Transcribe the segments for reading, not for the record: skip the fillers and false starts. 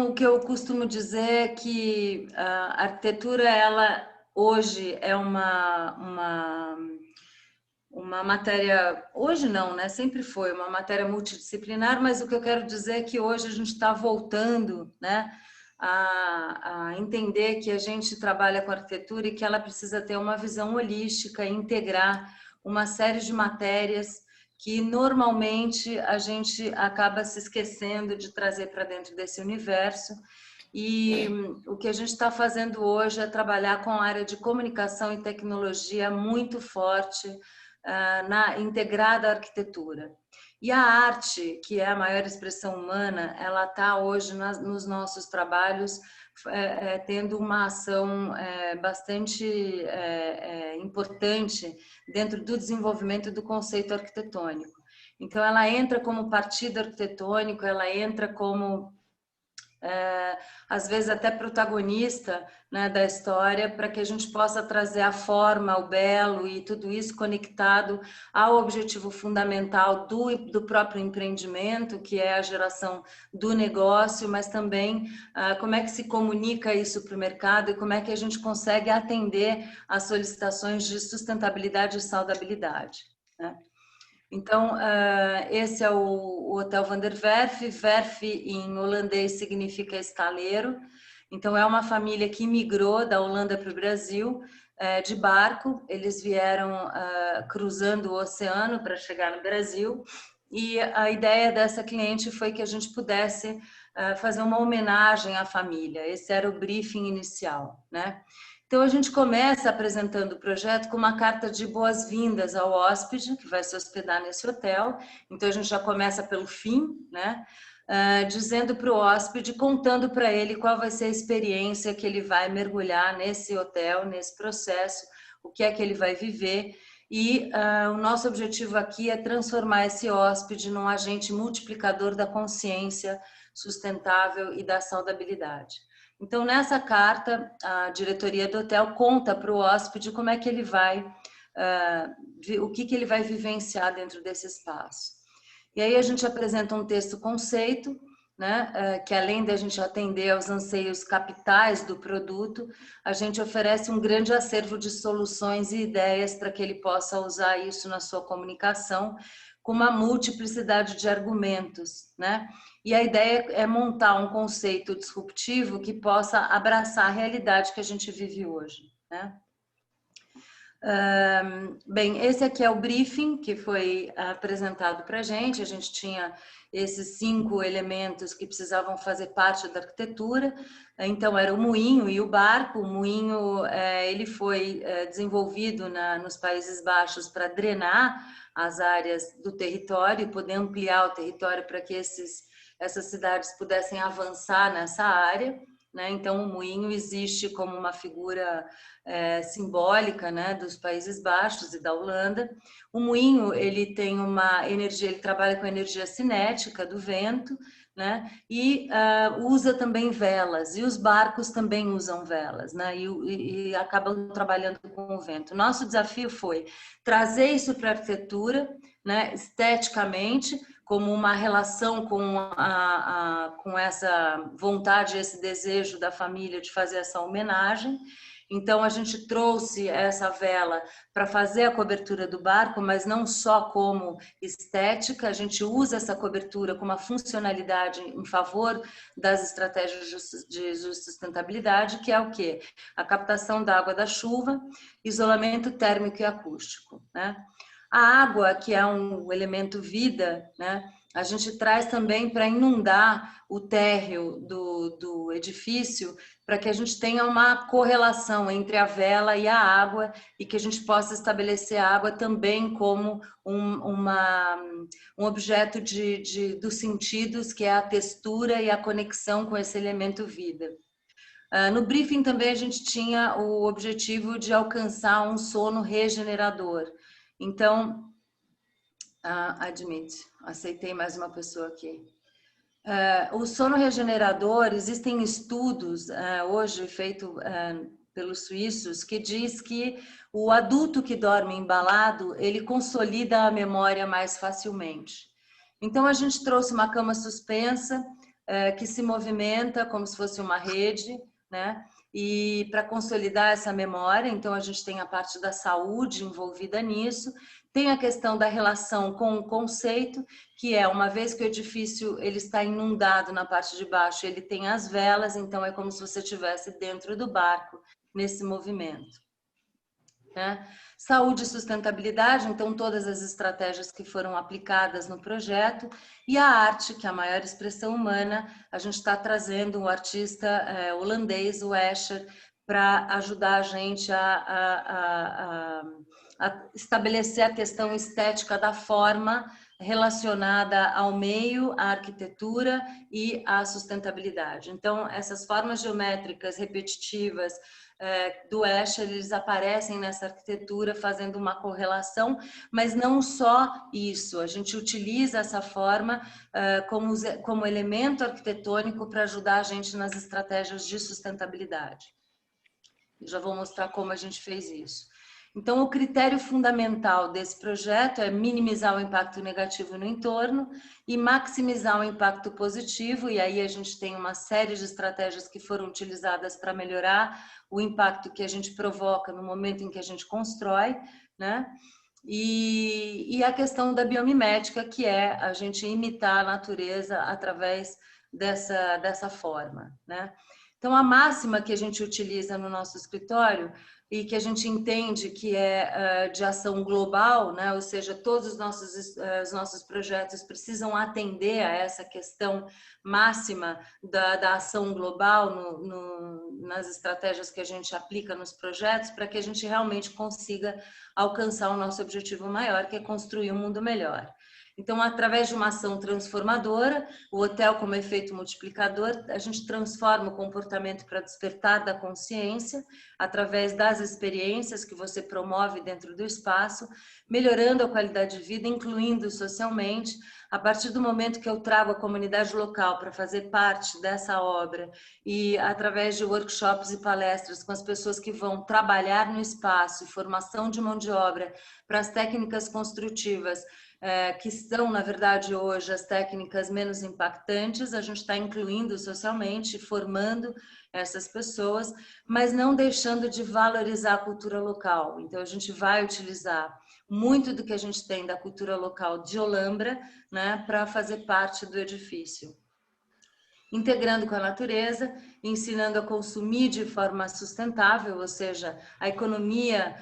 O que eu costumo dizer é que a arquitetura, ela hoje é uma matéria, hoje não, né? Sempre foi uma matéria multidisciplinar, mas o que eu quero dizer é que hoje a gente está voltando, né, a entender que a gente trabalha com arquitetura e que ela precisa ter uma visão holística e integrar uma série de matérias que normalmente a gente acaba se esquecendo de trazer para dentro desse universo. E o que a gente está fazendo hoje é trabalhar com a área de comunicação e tecnologia muito forte, na integrada arquitetura. E a arte, que é a maior expressão humana, ela está hoje nos nossos trabalhos tendo uma ação bastante importante dentro do desenvolvimento do conceito arquitetônico. Então, ela entra como partido arquitetônico, ela entra como às vezes até protagonista, né, da história, para que a gente possa trazer a forma, o belo e tudo isso conectado ao objetivo fundamental do próprio empreendimento, que é a geração do negócio, mas também como é que se comunica isso para o mercado e como é que a gente consegue atender às solicitações de sustentabilidade e saudabilidade, né? Então, esse é o Hotel Van der Werf. Werf em holandês significa estaleiro. Então, é uma família que migrou da Holanda para o Brasil de barco. Eles vieram cruzando o oceano para chegar no Brasil. E a ideia dessa cliente foi que a gente pudesse fazer uma homenagem à família. Esse era o briefing inicial, né? Então, a gente começa apresentando o projeto com uma carta de boas-vindas ao hóspede, que vai se hospedar nesse hotel. Então, a gente já começa pelo fim, né? Dizendo para o hóspede, contando para ele qual vai ser a experiência que ele vai mergulhar nesse hotel, nesse processo, o que é que ele vai viver. E o nosso objetivo aqui é transformar esse hóspede num agente multiplicador da consciência sustentável e da saudabilidade. Então, nessa carta, a diretoria do hotel conta para o hóspede como é que ele vai, o que ele vai vivenciar dentro desse espaço. E aí a gente apresenta um texto conceito, né, que além de a gente atender aos anseios capitais do produto, a gente oferece um grande acervo de soluções e ideias para que ele possa usar isso na sua comunicação, com uma multiplicidade de argumentos, né? E a ideia é montar um conceito disruptivo que possa abraçar a realidade que a gente vive hoje, né? Bem, esse aqui é o briefing que foi apresentado para a gente tinha esses 5 elementos que precisavam fazer parte da arquitetura. Então, era o moinho e o barco. O moinho ele foi desenvolvido nos Países Baixos para drenar as áreas do território e poder ampliar o território para que essas cidades pudessem avançar nessa área, né? Então, o moinho existe como uma figura simbólica, né, dos Países Baixos e da Holanda. O moinho, ele tem uma energia, ele trabalha com a energia cinética do vento, né, e usa também velas, e os barcos também usam velas, né, e acabam trabalhando com o vento. Nosso desafio foi trazer isso para a arquitetura, né, esteticamente, como uma relação com essa vontade, esse desejo da família de fazer essa homenagem. Então, a gente trouxe essa vela para fazer a cobertura do barco, mas não só como estética, a gente usa essa cobertura com uma funcionalidade em favor das estratégias de sustentabilidade, que é o quê? A captação da água da chuva, isolamento térmico e acústico, né? A água, que é um elemento vida, né? A gente traz também para inundar o térreo do edifício, para que a gente tenha uma correlação entre a vela e a água e que a gente possa estabelecer a água também como um objeto dos sentidos, que é a textura e a conexão com esse elemento vida. No briefing também a gente tinha o objetivo de alcançar um sono regenerador. Então, aceitei mais uma pessoa aqui. O sono regenerador, existem estudos hoje feitos pelos suíços que diz que o adulto que dorme embalado, ele consolida a memória mais facilmente. Então, a gente trouxe uma cama suspensa que se movimenta como se fosse uma rede, né? E para consolidar essa memória, então a gente tem a parte da saúde envolvida nisso, tem a questão da relação com o conceito, que é uma vez que o edifício ele está inundado na parte de baixo, ele tem as velas, então é como se você estivesse dentro do barco nesse movimento. Né? Saúde e sustentabilidade, então todas as estratégias que foram aplicadas no projeto, e a arte, que é a maior expressão humana, a gente está trazendo um artista holandês, o Escher, para ajudar a gente a estabelecer a questão estética da forma relacionada ao meio, à arquitetura e à sustentabilidade. Então, essas formas geométricas repetitivas do Escher, eles aparecem nessa arquitetura fazendo uma correlação, mas não só isso, a gente utiliza essa forma como elemento arquitetônico para ajudar a gente nas estratégias de sustentabilidade. Eu já vou mostrar como a gente fez isso. Então, o critério fundamental desse projeto é minimizar o impacto negativo no entorno e maximizar o impacto positivo, e aí a gente tem uma série de estratégias que foram utilizadas para melhorar o impacto que a gente provoca no momento em que a gente constrói, né? E a questão da biomimética, que é a gente imitar a natureza através dessa forma, né? Então, a máxima que a gente utiliza no nosso escritório e que a gente entende que é de ação global, né? Ou seja, todos os nossos projetos precisam atender a essa questão máxima da ação global nas estratégias que a gente aplica nos projetos, para que a gente realmente consiga alcançar o nosso objetivo maior, que é construir um mundo melhor. Então, através de uma ação transformadora, o hotel como efeito multiplicador, a gente transforma o comportamento para despertar da consciência, através das experiências que você promove dentro do espaço, melhorando a qualidade de vida, incluindo socialmente. A partir do momento que eu trago a comunidade local para fazer parte dessa obra e através de workshops e palestras com as pessoas que vão trabalhar no espaço, formação de mão de obra para as técnicas construtivas, que são, na verdade, hoje as técnicas menos impactantes, a gente está incluindo socialmente, formando essas pessoas, mas não deixando de valorizar a cultura local. Então, a gente vai utilizar muito do que a gente tem da cultura local de Olambra, né, para fazer parte do edifício. Integrando com a natureza, ensinando a consumir de forma sustentável, ou seja, a economia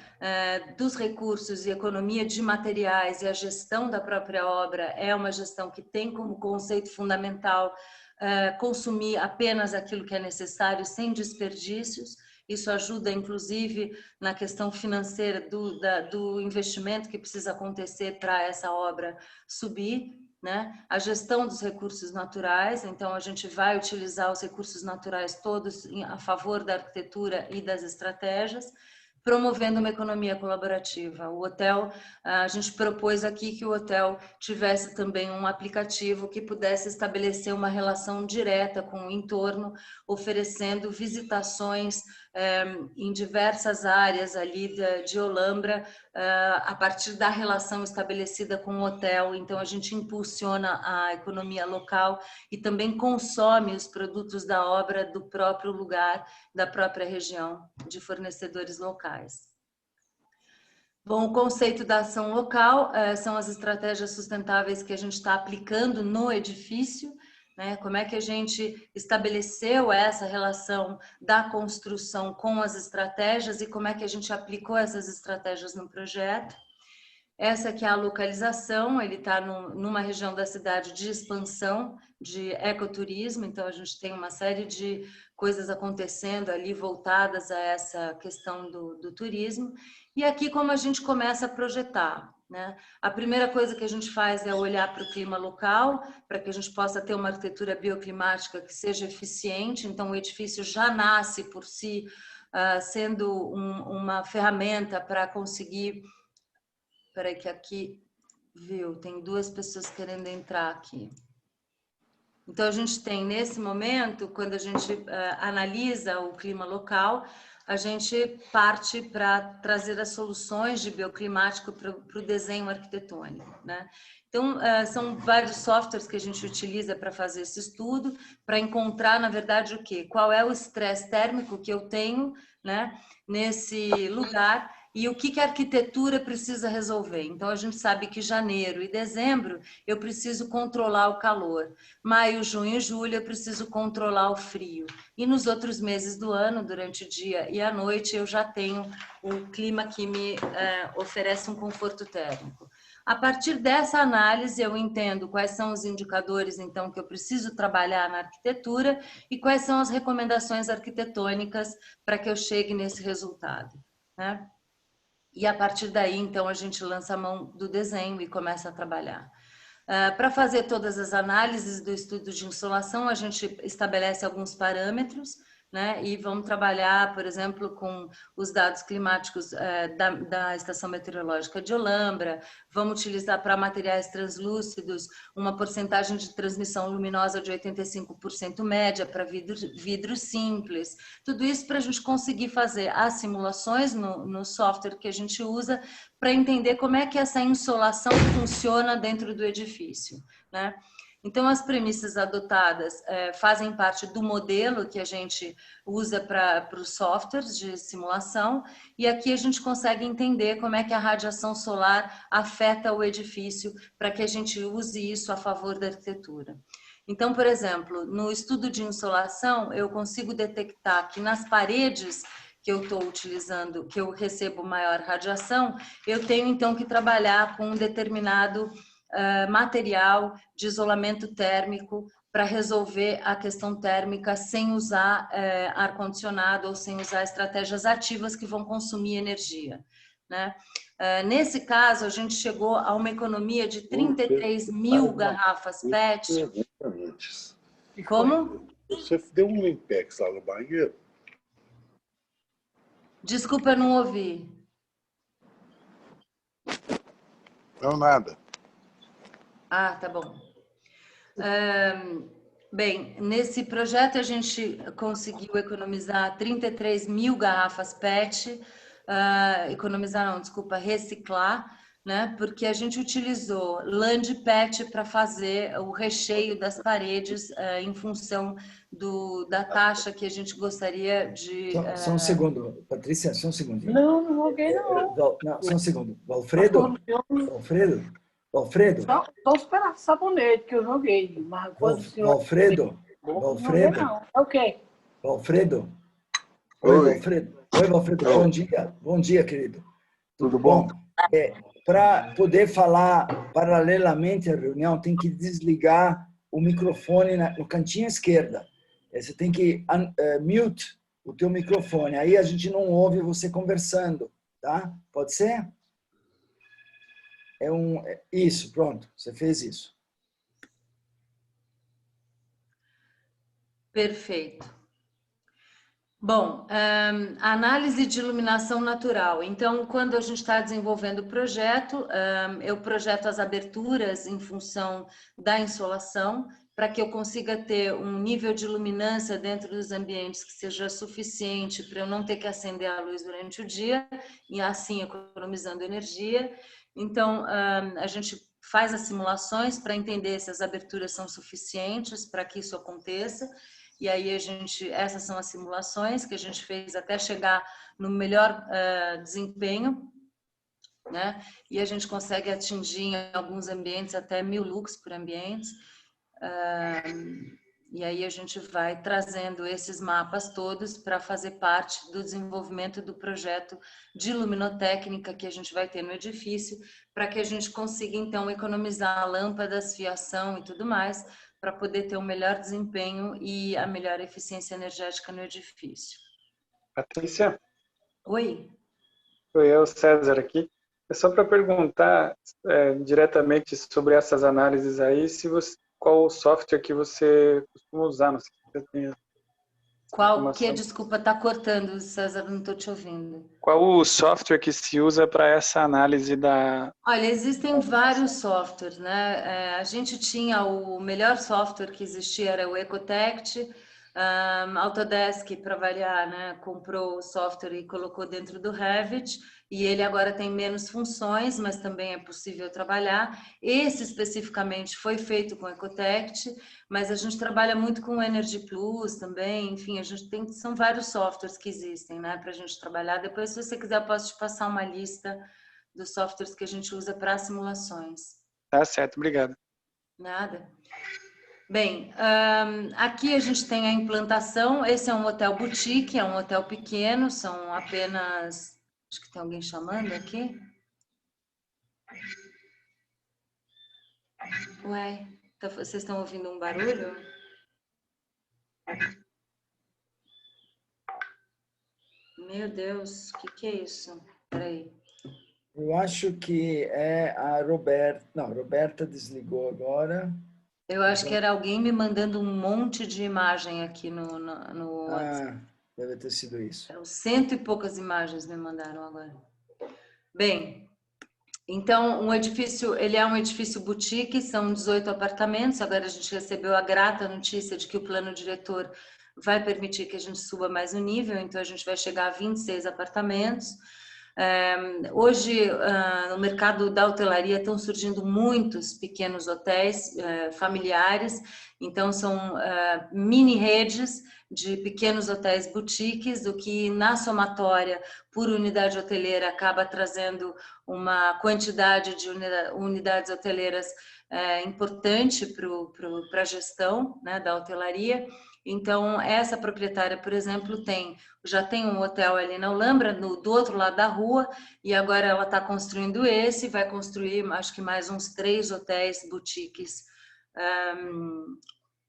dos recursos e economia de materiais e a gestão da própria obra é uma gestão que tem como conceito fundamental consumir apenas aquilo que é necessário, sem desperdícios. Isso ajuda, inclusive, na questão financeira do investimento que precisa acontecer para essa obra subir. Né? A gestão dos recursos naturais, então a gente vai utilizar os recursos naturais todos a favor da arquitetura e das estratégias, promovendo uma economia colaborativa. O hotel, a gente propôs aqui que o hotel tivesse também um aplicativo que pudesse estabelecer uma relação direta com o entorno, oferecendo visitações em diversas áreas ali de Olambra, a partir da relação estabelecida com o hotel. Então, a gente impulsiona a economia local e também consome os produtos da obra do próprio lugar, da própria região, de fornecedores locais. Bom, o conceito da ação local são as estratégias sustentáveis que a gente está aplicando no edifício, né? Como é que a gente estabeleceu essa relação da construção com as estratégias e como é que a gente aplicou essas estratégias no projeto. Essa que é a localização, ele está numa região da cidade de expansão, de ecoturismo, então a gente tem uma série de coisas acontecendo ali voltadas a essa questão do turismo. E aqui como a gente começa a projetar, né? A primeira coisa que a gente faz é olhar para o clima local, para que a gente possa ter uma arquitetura bioclimática que seja eficiente, então o edifício já nasce por si, sendo uma ferramenta para conseguir... Espera aí que aqui, viu, tem duas pessoas querendo entrar aqui. Então, a gente tem, nesse momento, quando a gente analisa o clima local, a gente parte para trazer as soluções de bioclimático para o desenho arquitetônico, né? Então, são vários softwares que a gente utiliza para fazer esse estudo, para encontrar, na verdade, o quê? Qual é o estresse térmico que eu tenho, né, nesse lugar e o que a arquitetura precisa resolver. Então, a gente sabe que janeiro e dezembro eu preciso controlar o calor. Maio, junho e julho eu preciso controlar o frio. E nos outros meses do ano, durante o dia e a noite, eu já tenho um clima que me oferece um conforto térmico. A partir dessa análise, eu entendo quais são os indicadores, então, que eu preciso trabalhar na arquitetura e quais são as recomendações arquitetônicas para que eu chegue nesse resultado, né? E a partir daí, então, a gente lança a mão do desenho e começa a trabalhar. Para fazer todas as análises do estudo de insolação, a gente estabelece alguns parâmetros, né? E vamos trabalhar, por exemplo, com os dados climáticos da Estação Meteorológica de Olambra, vamos utilizar para materiais translúcidos uma porcentagem de transmissão luminosa de 85% média para vidro simples, tudo isso para a gente conseguir fazer as simulações no software que a gente usa para entender como é que essa insolação funciona dentro do edifício, né? Então, as premissas adotadas fazem parte do modelo que a gente usa para os softwares de simulação, e aqui a gente consegue entender como é que a radiação solar afeta o edifício para que a gente use isso a favor da arquitetura. Então, por exemplo, no estudo de insolação, eu consigo detectar que nas paredes que eu estou utilizando, que eu recebo maior radiação, eu tenho então que trabalhar com um determinado material de isolamento térmico para resolver a questão térmica sem usar ar-condicionado ou sem usar estratégias ativas que vão consumir energia, né? Nesse caso, a gente chegou a uma economia de 33 mil garrafas PET. Como? Você deu um Limpex lá no banheiro? Desculpa, eu não ouvi. Não, nada. Ah, tá bom. Bem, nesse projeto a gente conseguiu economizar 33 mil garrafas PET, reciclar, né? Porque a gente utilizou lã de PET para fazer o recheio das paredes em função da taxa que a gente gostaria de... Só um segundo, Patrícia, só um segundinho. Não joguei não. Não, só um segundo. Valfredo? Só os pedaços de sabonete que eu joguei. Mas Valfredo? Não. É o quê? Valfredo? Oi, Valfredo. Oi, Valfredo. Bom dia. Bom dia, querido. Tudo bom? Para poder falar paralelamente à reunião, tem que desligar o microfone no cantinho esquerda. Você tem que mute o teu microfone. Aí a gente não ouve você conversando, tá? Pode ser? Isso, pronto. Você fez isso. Perfeito. Bom, análise de iluminação natural. Então, quando a gente está desenvolvendo o projeto, eu projeto as aberturas em função da insolação, para que eu consiga ter um nível de luminância dentro dos ambientes que seja suficiente para eu não ter que acender a luz durante o dia, e assim economizando energia. Então, a gente faz as simulações para entender se as aberturas são suficientes para que isso aconteça. E aí essas são as simulações que a gente fez até chegar no melhor desempenho, né? E a gente consegue atingir em alguns ambientes até 1000 lux por ambiente. E aí a gente vai trazendo esses mapas todos para fazer parte do desenvolvimento do projeto de luminotécnica que a gente vai ter no edifício, para que a gente consiga então economizar lâmpadas, fiação e tudo mais, para poder ter um melhor desempenho e a melhor eficiência energética no edifício. Patrícia? Oi? Sou eu, César, aqui. É só para perguntar diretamente sobre essas análises aí, qual o software que você costuma usar? Não sei se você tem Qual que? Desculpa, está cortando, César, não estou te ouvindo. Qual o software que se usa para essa análise da... Olha, existem vários softwares, né? A gente tinha o melhor software que existia, era o Ecotect. Autodesk, para variar, né, comprou o software e colocou dentro do Revit, e ele agora tem menos funções, mas também é possível trabalhar. Esse especificamente foi feito com Ecotect, mas a gente trabalha muito com o Energy Plus também, enfim, a gente tem, são vários softwares que existem, né, para a gente trabalhar. Depois, se você quiser, eu posso te passar uma lista dos softwares que a gente usa para simulações. Tá certo, obrigado. Nada. Bem, aqui a gente tem a implantação. Esse é um hotel boutique, é um hotel pequeno, são apenas... Acho que tem alguém chamando aqui. Ué, vocês estão ouvindo um barulho? Meu Deus, o que é isso? Peraí. Eu acho que é a Roberta. Não, a Roberta desligou agora. Eu acho que era alguém me mandando um monte de imagem aqui no WhatsApp. Deve ter sido isso. 100 e poucas imagens me mandaram agora. Bem, então o edifício, ele é um edifício boutique, são 18 apartamentos. Agora a gente recebeu a grata notícia de que o plano diretor vai permitir que a gente suba mais o nível, então a gente vai chegar a 26 apartamentos. Hoje, no mercado da hotelaria, estão surgindo muitos pequenos hotéis familiares, então são mini redes de pequenos hotéis boutiques, o que na somatória, por unidade hoteleira, acaba trazendo uma quantidade de unidades hoteleiras importante para a gestão, né, da hotelaria. Então, essa proprietária, por exemplo, já tem um hotel ali na Alhambra, do outro lado da rua, e agora ela está construindo esse, vai construir, acho que mais uns 3 hotéis boutiques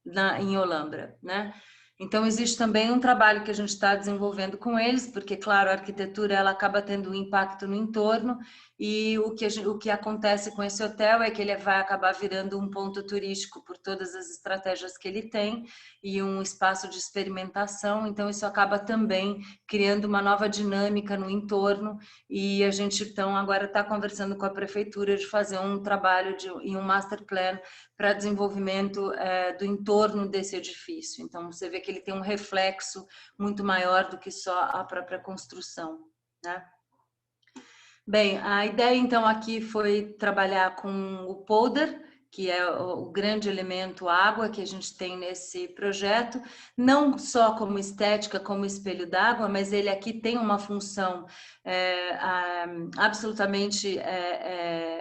em Alhambra, né? Então, existe também um trabalho que a gente está desenvolvendo com eles, porque, claro, a arquitetura ela acaba tendo um impacto no entorno, e o que acontece com esse hotel é que ele vai acabar virando um ponto turístico por todas as estratégias que ele tem e um espaço de experimentação. Então, isso acaba também criando uma nova dinâmica no entorno, e a gente, então, agora está conversando com a prefeitura de fazer um trabalho e um master plan para desenvolvimento do entorno desse edifício. Então, você vê que ele tem um reflexo muito maior do que só a própria construção, né? Bem, a ideia então aqui foi trabalhar com o polder, que é o grande elemento água que a gente tem nesse projeto, não só como estética, como espelho d'água, mas ele aqui tem uma função absolutamente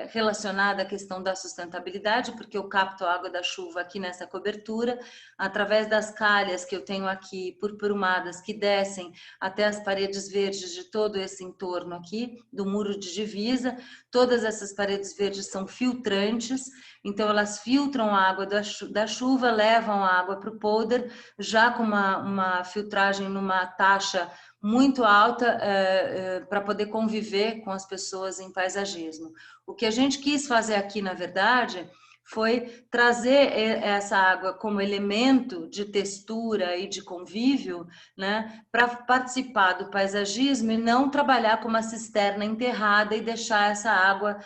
relacionada à questão da sustentabilidade, porque eu capto a água da chuva aqui nessa cobertura, através das calhas que eu tenho aqui purpuradas, que descem até as paredes verdes de todo esse entorno aqui, do muro de divisa. Todas essas paredes verdes são filtrantes, então elas filtram a água da chuva, levam a água para o polder, já com uma filtragem numa taxa muito alta para poder conviver com as pessoas em paisagismo. O que a gente quis fazer aqui, na verdade, foi trazer essa água como elemento de textura e de convívio, né, para participar do paisagismo e não trabalhar com uma cisterna enterrada e deixar essa água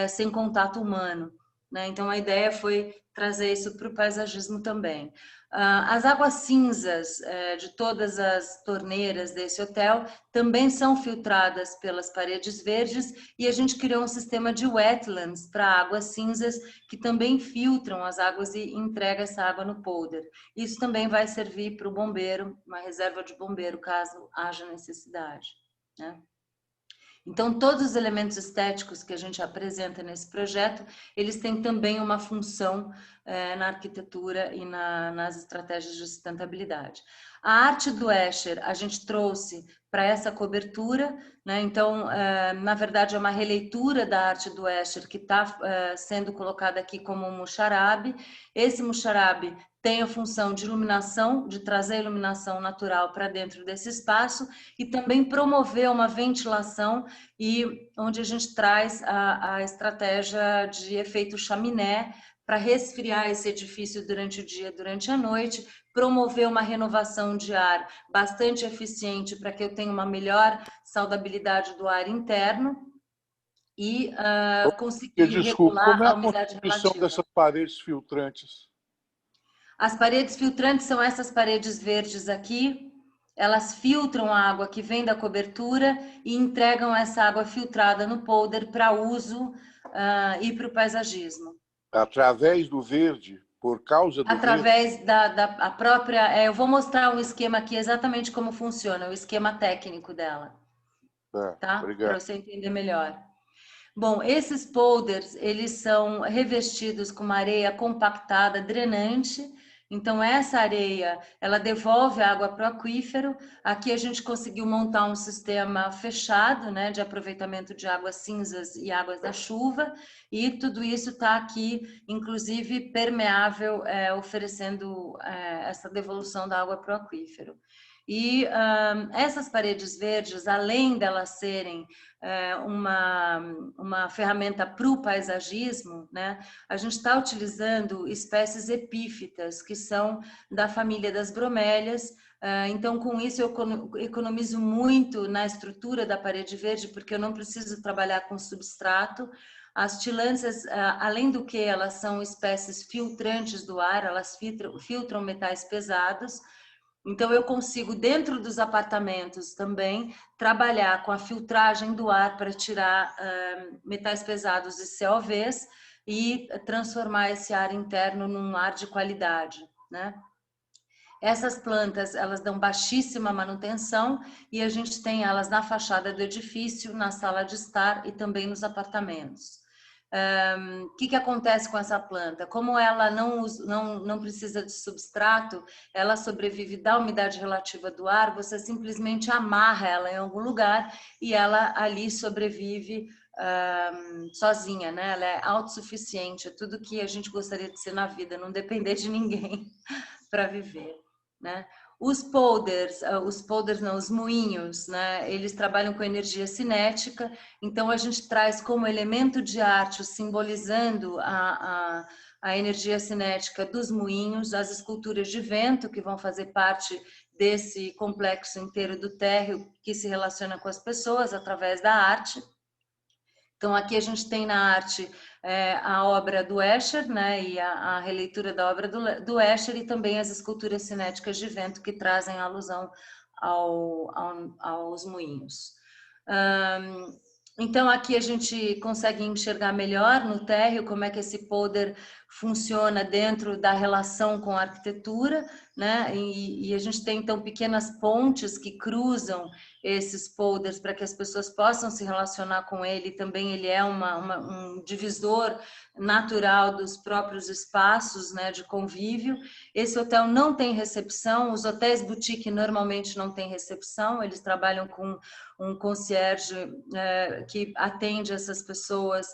sem contato humano, né? Então, a ideia foi trazer isso para o paisagismo também. As águas cinzas de todas as torneiras desse hotel também são filtradas pelas paredes verdes, e a gente criou um sistema de wetlands para águas cinzas que também filtram as águas e entrega essa água no polder. Isso também vai servir para o bombeiro, uma reserva de bombeiro, caso haja necessidade, né? Então, todos os elementos estéticos que a gente apresenta nesse projeto, eles têm também uma função na arquitetura e nas estratégias de sustentabilidade. A arte do Escher, a gente trouxe para essa cobertura, né? Então, na verdade, é uma releitura da arte do Escher que está sendo colocada aqui como um muxarabe. Esse muxarabe tem a função de iluminação, de trazer iluminação natural para dentro desse espaço e também promover uma ventilação, e onde a gente traz a estratégia de efeito chaminé para resfriar esse edifício durante o dia, durante a noite, promover uma renovação de ar bastante eficiente para que eu tenha uma melhor saudabilidade do ar interno e conseguir regular a umidade relativa. Dessas paredes filtrantes? As paredes filtrantes são essas paredes verdes aqui. Elas filtram a água que vem da cobertura e entregam essa água filtrada no polder para uso e para o paisagismo. Através do verde, por causa do Através da própria... eu vou mostrar um esquema aqui exatamente como funciona, o esquema técnico dela. verde. Tá? Obrigado. Para você entender melhor. Bom, esses polders, eles são revestidos com uma areia compactada, drenante. Então, essa areia, ela devolve a água para o aquífero. Aqui a gente conseguiu montar um sistema fechado, né, de aproveitamento de águas cinzas e águas da chuva. E tudo isso está aqui, inclusive, permeável, oferecendo essa devolução da água para o aquífero. E essas paredes verdes, além delas serem uma ferramenta para o paisagismo, né, a gente está utilizando espécies epífitas, que são da família das bromélias. Então, com isso, eu economizo muito na estrutura da parede verde, porque eu não preciso trabalhar com substrato. As tilânthias, além do que elas são espécies filtrantes do ar, elas filtram metais pesados. Então, eu consigo, dentro dos apartamentos também, trabalhar com a filtragem do ar para tirar metais pesados e COVs e transformar esse ar interno num ar de qualidade, né? Essas plantas, elas dão baixíssima manutenção e a gente tem elas na fachada do edifício, na sala de estar e também nos apartamentos. O que acontece com essa planta? Como ela não precisa de substrato, ela sobrevive da umidade relativa do ar, você simplesmente amarra ela em algum lugar e ela ali sobrevive sozinha, né? Ela é autossuficiente, é tudo que a gente gostaria de ser na vida, não depender de ninguém para viver, né? Os moinhos, né? Eles trabalham com energia cinética, então a gente traz como elemento de arte, simbolizando a energia cinética dos moinhos, as esculturas de vento que vão fazer parte desse complexo inteiro do térreo que se relaciona com as pessoas através da arte. Então, aqui a gente tem na arte a obra do Escher, né, e a releitura da obra do Escher e também as esculturas cinéticas de vento que trazem alusão aos moinhos. Então, aqui a gente consegue enxergar melhor no térreo como é que esse polder funciona dentro da relação com a arquitetura, né? E a gente tem, então, pequenas pontes que cruzam esses polders para que as pessoas possam se relacionar com ele. Também ele é um divisor natural dos próprios espaços, né, de convívio. Esse hotel não tem recepção, os hotéis boutique normalmente não têm recepção, eles trabalham com um concierge que atende essas pessoas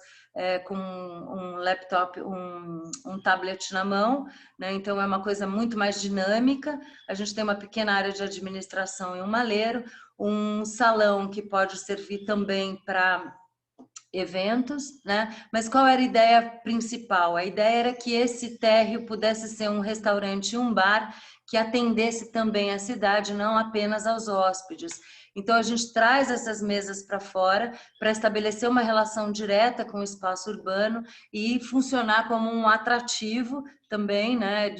com um laptop, um tablet na mão, né? Então é uma coisa muito mais dinâmica. A gente tem uma pequena área de administração e um maleiro, um salão que pode servir também para eventos, né? Mas qual era a ideia principal? A ideia era que esse térreo pudesse ser um restaurante e um bar que atendesse também a cidade, não apenas aos hóspedes. Então, a gente traz essas mesas para fora para estabelecer uma relação direta com o espaço urbano e funcionar como um atrativo também, né?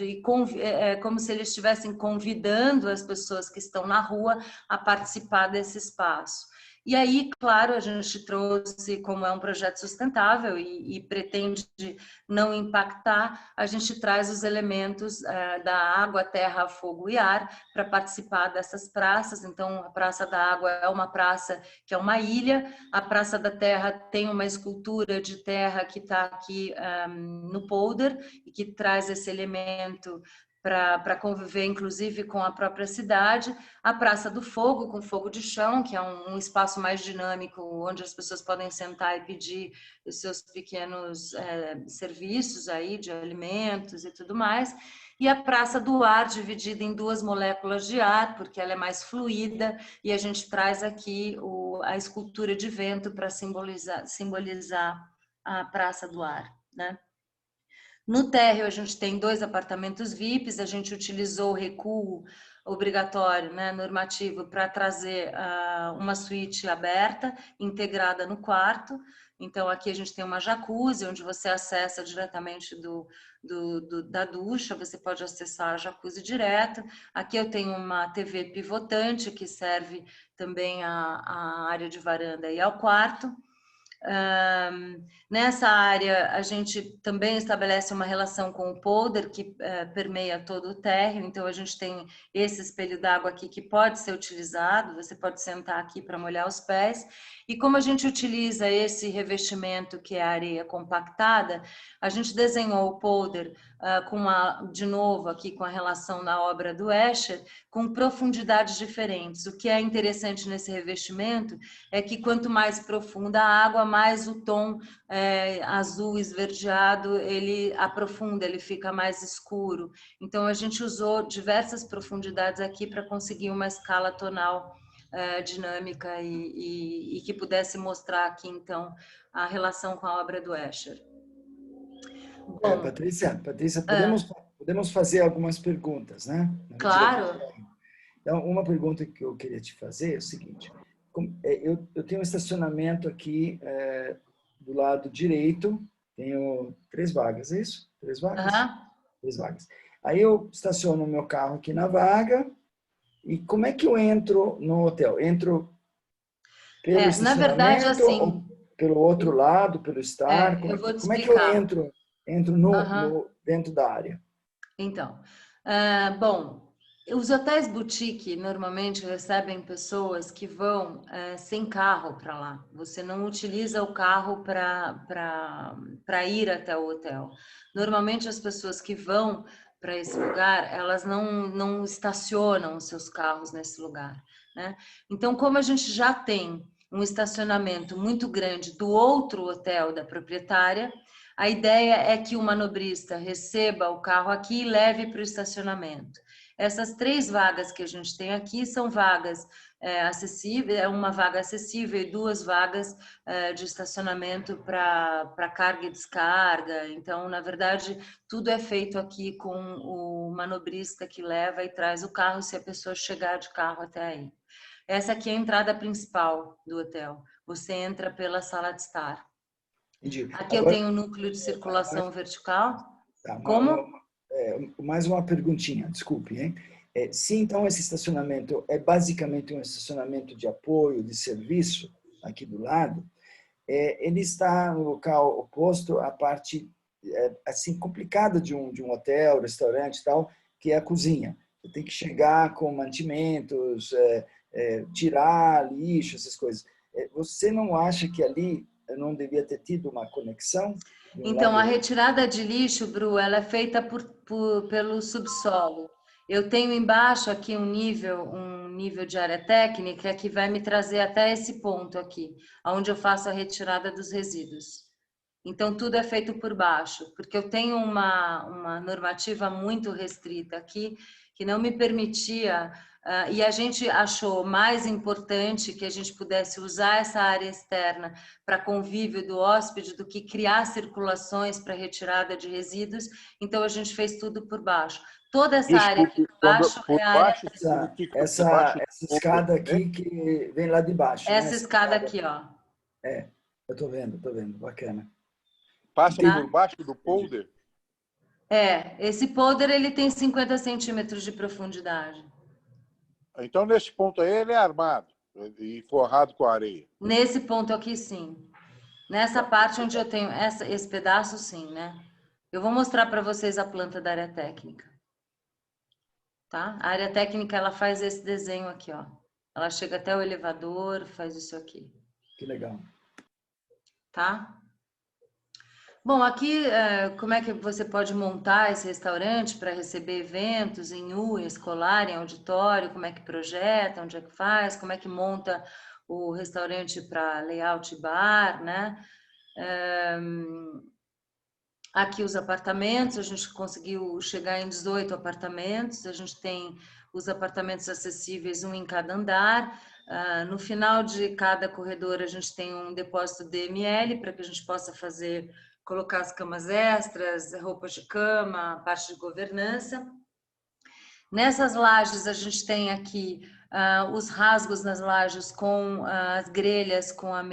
Como se eles estivessem convidando as pessoas que estão na rua a participar desse espaço. E aí, claro, a gente trouxe, como é um projeto sustentável e pretende não impactar, a gente traz os elementos da água, terra, fogo e ar para participar dessas praças. Então, a Praça da Água é uma praça que é uma ilha, a Praça da Terra tem uma escultura de terra que está aqui no polder e que traz esse elemento para conviver, inclusive, com a própria cidade. A Praça do Fogo, com fogo de chão, que é um espaço mais dinâmico, onde as pessoas podem sentar e pedir os seus pequenos serviços aí, de alimentos e tudo mais. E a Praça do Ar, dividida em duas moléculas de ar, porque ela é mais fluida, e a gente traz aqui a escultura de vento para simbolizar a Praça do Ar, né? No térreo, a gente tem 2 apartamentos VIPs, a gente utilizou o recuo obrigatório, né, normativo, para trazer uma suíte aberta, integrada no quarto. Então, aqui a gente tem uma jacuzzi, onde você acessa diretamente da ducha, você pode acessar a jacuzzi direto. Aqui eu tenho uma TV pivotante, que serve também a área de varanda e ao quarto. Nessa área, a gente também estabelece uma relação com o polder que permeia todo o térreo, então a gente tem esse espelho d'água aqui que pode ser utilizado, você pode sentar aqui para molhar os pés, e como a gente utiliza esse revestimento que é a areia compactada, a gente desenhou o polder de novo aqui com a relação na obra do Escher, com profundidades diferentes. O que é interessante nesse revestimento é que quanto mais profunda a água, mais o tom azul esverdeado ele aprofunda, ele fica mais escuro. Então a gente usou diversas profundidades aqui para conseguir uma escala tonal dinâmica e que pudesse mostrar aqui então a relação com a obra do Escher. Bom, Patrícia, podemos fazer algumas perguntas, né? Claro. Então, uma pergunta que eu queria te fazer é o seguinte: eu tenho um estacionamento aqui do lado direito, tenho 3 vagas, é isso? 3 vagas? 3 vagas. Aí eu estaciono o meu carro aqui na vaga, e como é que eu entro no hotel? Entro pelo estacionamento, na verdade, assim, ou pelo outro lado, pelo estar? Como é que eu entro dentro da área? Então, bom, os hotéis boutique normalmente recebem pessoas que vão sem carro para lá. Você não utiliza o carro para ir até o hotel. Normalmente as pessoas que vão para esse lugar, elas não estacionam os seus carros nesse lugar, né? Então, como a gente já tem um estacionamento muito grande do outro hotel da proprietária, a ideia é que o manobrista receba o carro aqui e leve para o estacionamento. Essas 3 vagas que a gente tem aqui são vagas acessíveis, uma vaga acessível e 2 vagas de estacionamento para carga e descarga. Então, na verdade, tudo é feito aqui com o manobrista que leva e traz o carro se a pessoa chegar de carro até aí. Essa aqui é a entrada principal do hotel. Você entra pela sala de estar. Entendi. Aqui eu tenho um núcleo de circulação vertical. Tá, Como? Mais uma perguntinha, desculpe, hein? Se então esse estacionamento é basicamente um estacionamento de apoio, de serviço, aqui do lado, ele está no local oposto à parte assim complicada de um hotel, restaurante e tal, que é a cozinha. Você tem que chegar com mantimentos, tirar lixo, essas coisas. Você não acha que ali não devia ter tido uma conexão? Então, a retirada de lixo, Bru, ela é feita pelo subsolo. Eu tenho embaixo aqui um nível de área técnica que vai me trazer até esse ponto aqui, onde eu faço a retirada dos resíduos. Então, tudo é feito por baixo, porque eu tenho uma normativa muito restrita aqui, que não me permitia, e a gente achou mais importante que a gente pudesse usar essa área externa para convívio do hóspede do que criar circulações para retirada de resíduos. Então, a gente fez tudo por baixo. Toda essa área aqui por baixo é a área... Essa escada aqui que vem lá de baixo. Essa escada aqui, ó. Eu tô vendo, bacana. Passa por baixo do polder? Esse polder ele tem 50 centímetros de profundidade. Então, nesse ponto aí, ele é armado e forrado com areia. Nesse ponto aqui, sim. Nessa parte onde eu tenho esse pedaço, sim, né? Eu vou mostrar para vocês a planta da área técnica. Tá? A área técnica, ela faz esse desenho aqui, ó. Ela chega até o elevador, faz isso aqui. Que legal. Tá? Bom, aqui, como é que você pode montar esse restaurante para receber eventos em U, em escolar, em auditório, como é que projeta, onde é que faz, como é que monta o restaurante para layout bar, né? Aqui os apartamentos, a gente conseguiu chegar em 18 apartamentos, a gente tem os apartamentos acessíveis, um em cada andar. No final de cada corredor, a gente tem um depósito DML para que a gente possa colocar as camas extras, roupas de cama, parte de governança. Nessas lajes, a gente tem aqui os rasgos nas lajes com as grelhas com o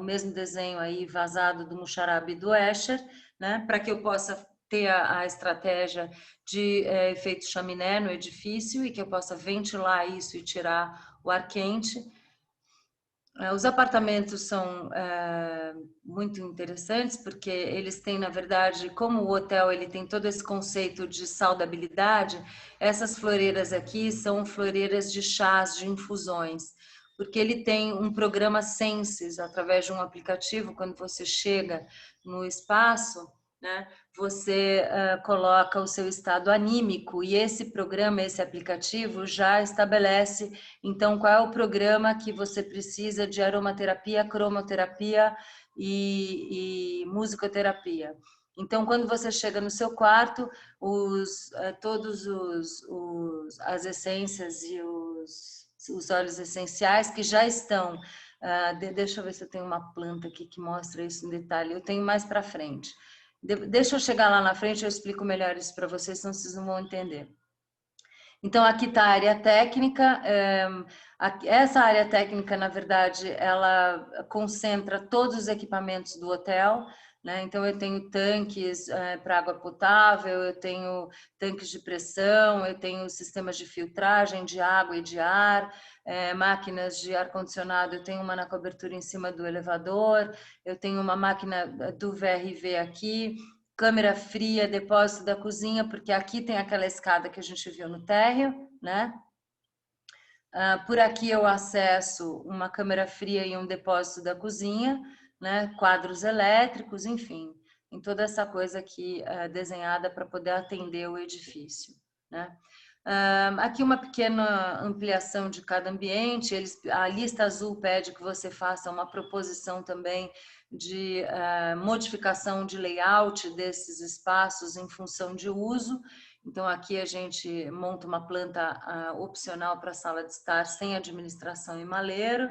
mesmo desenho aí vazado do Muxarabe e do Escher, né? Para que eu possa ter a estratégia de efeito chaminé no edifício e que eu possa ventilar isso e tirar o ar quente. Os apartamentos são muito interessantes porque eles têm, na verdade, como o hotel ele tem todo esse conceito de saudabilidade, essas floreiras aqui são floreiras de chás, de infusões, porque ele tem um programa Senses, através de um aplicativo, quando você chega no espaço, né, você coloca o seu estado anímico e esse programa, esse aplicativo já estabelece então qual é o programa que você precisa de aromaterapia, cromoterapia e musicoterapia. Então, quando você chega no seu quarto, todos as essências e os óleos essenciais que já estão. Deixa eu ver se eu tenho uma planta aqui que mostra isso em detalhe. Eu tenho mais para frente. Deixa eu chegar lá na frente, eu explico melhor isso para vocês, senão vocês não vão entender. Então, aqui está a área técnica. Essa área técnica, na verdade, ela concentra todos os equipamentos do hotel, né? Então, eu tenho tanques para água potável, eu tenho tanques de pressão, eu tenho sistemas de filtragem de água e de ar, máquinas de ar-condicionado, eu tenho uma na cobertura em cima do elevador, eu tenho uma máquina do VRV aqui, câmera fria, depósito da cozinha, porque aqui tem aquela escada que a gente viu no térreo, né? Por aqui eu acesso uma câmera fria e um depósito da cozinha, né? Quadros elétricos, enfim, em toda essa coisa aqui desenhada para poder atender o edifício, né? Aqui uma pequena ampliação de cada ambiente. A lista azul pede que você faça uma proposição também de modificação de layout desses espaços em função de uso. Então, aqui a gente monta uma planta opcional para a sala de estar sem administração e maleiro.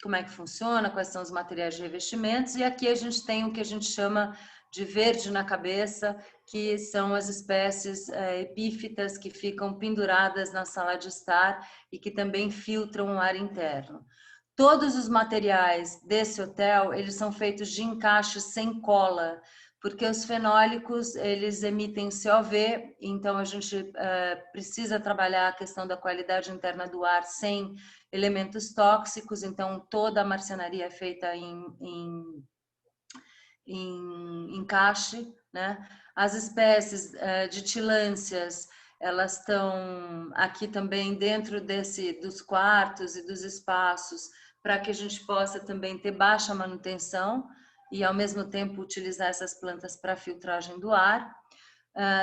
Como é que funciona, quais são os materiais de revestimentos. E aqui a gente tem o que a gente chama de verde na cabeça, que são as espécies epífitas que ficam penduradas na sala de estar e que também filtram o ar interno. Todos os materiais desse hotel, eles são feitos de encaixe sem cola, porque os fenólicos, eles emitem COV, então a gente precisa trabalhar a questão da qualidade interna do ar sem elementos tóxicos, então toda a marcenaria é feita em encaixe, né? As espécies de tilâncias, elas estão aqui também dentro dos quartos e dos espaços, para que a gente possa também ter baixa manutenção e, ao mesmo tempo, utilizar essas plantas para filtragem do ar.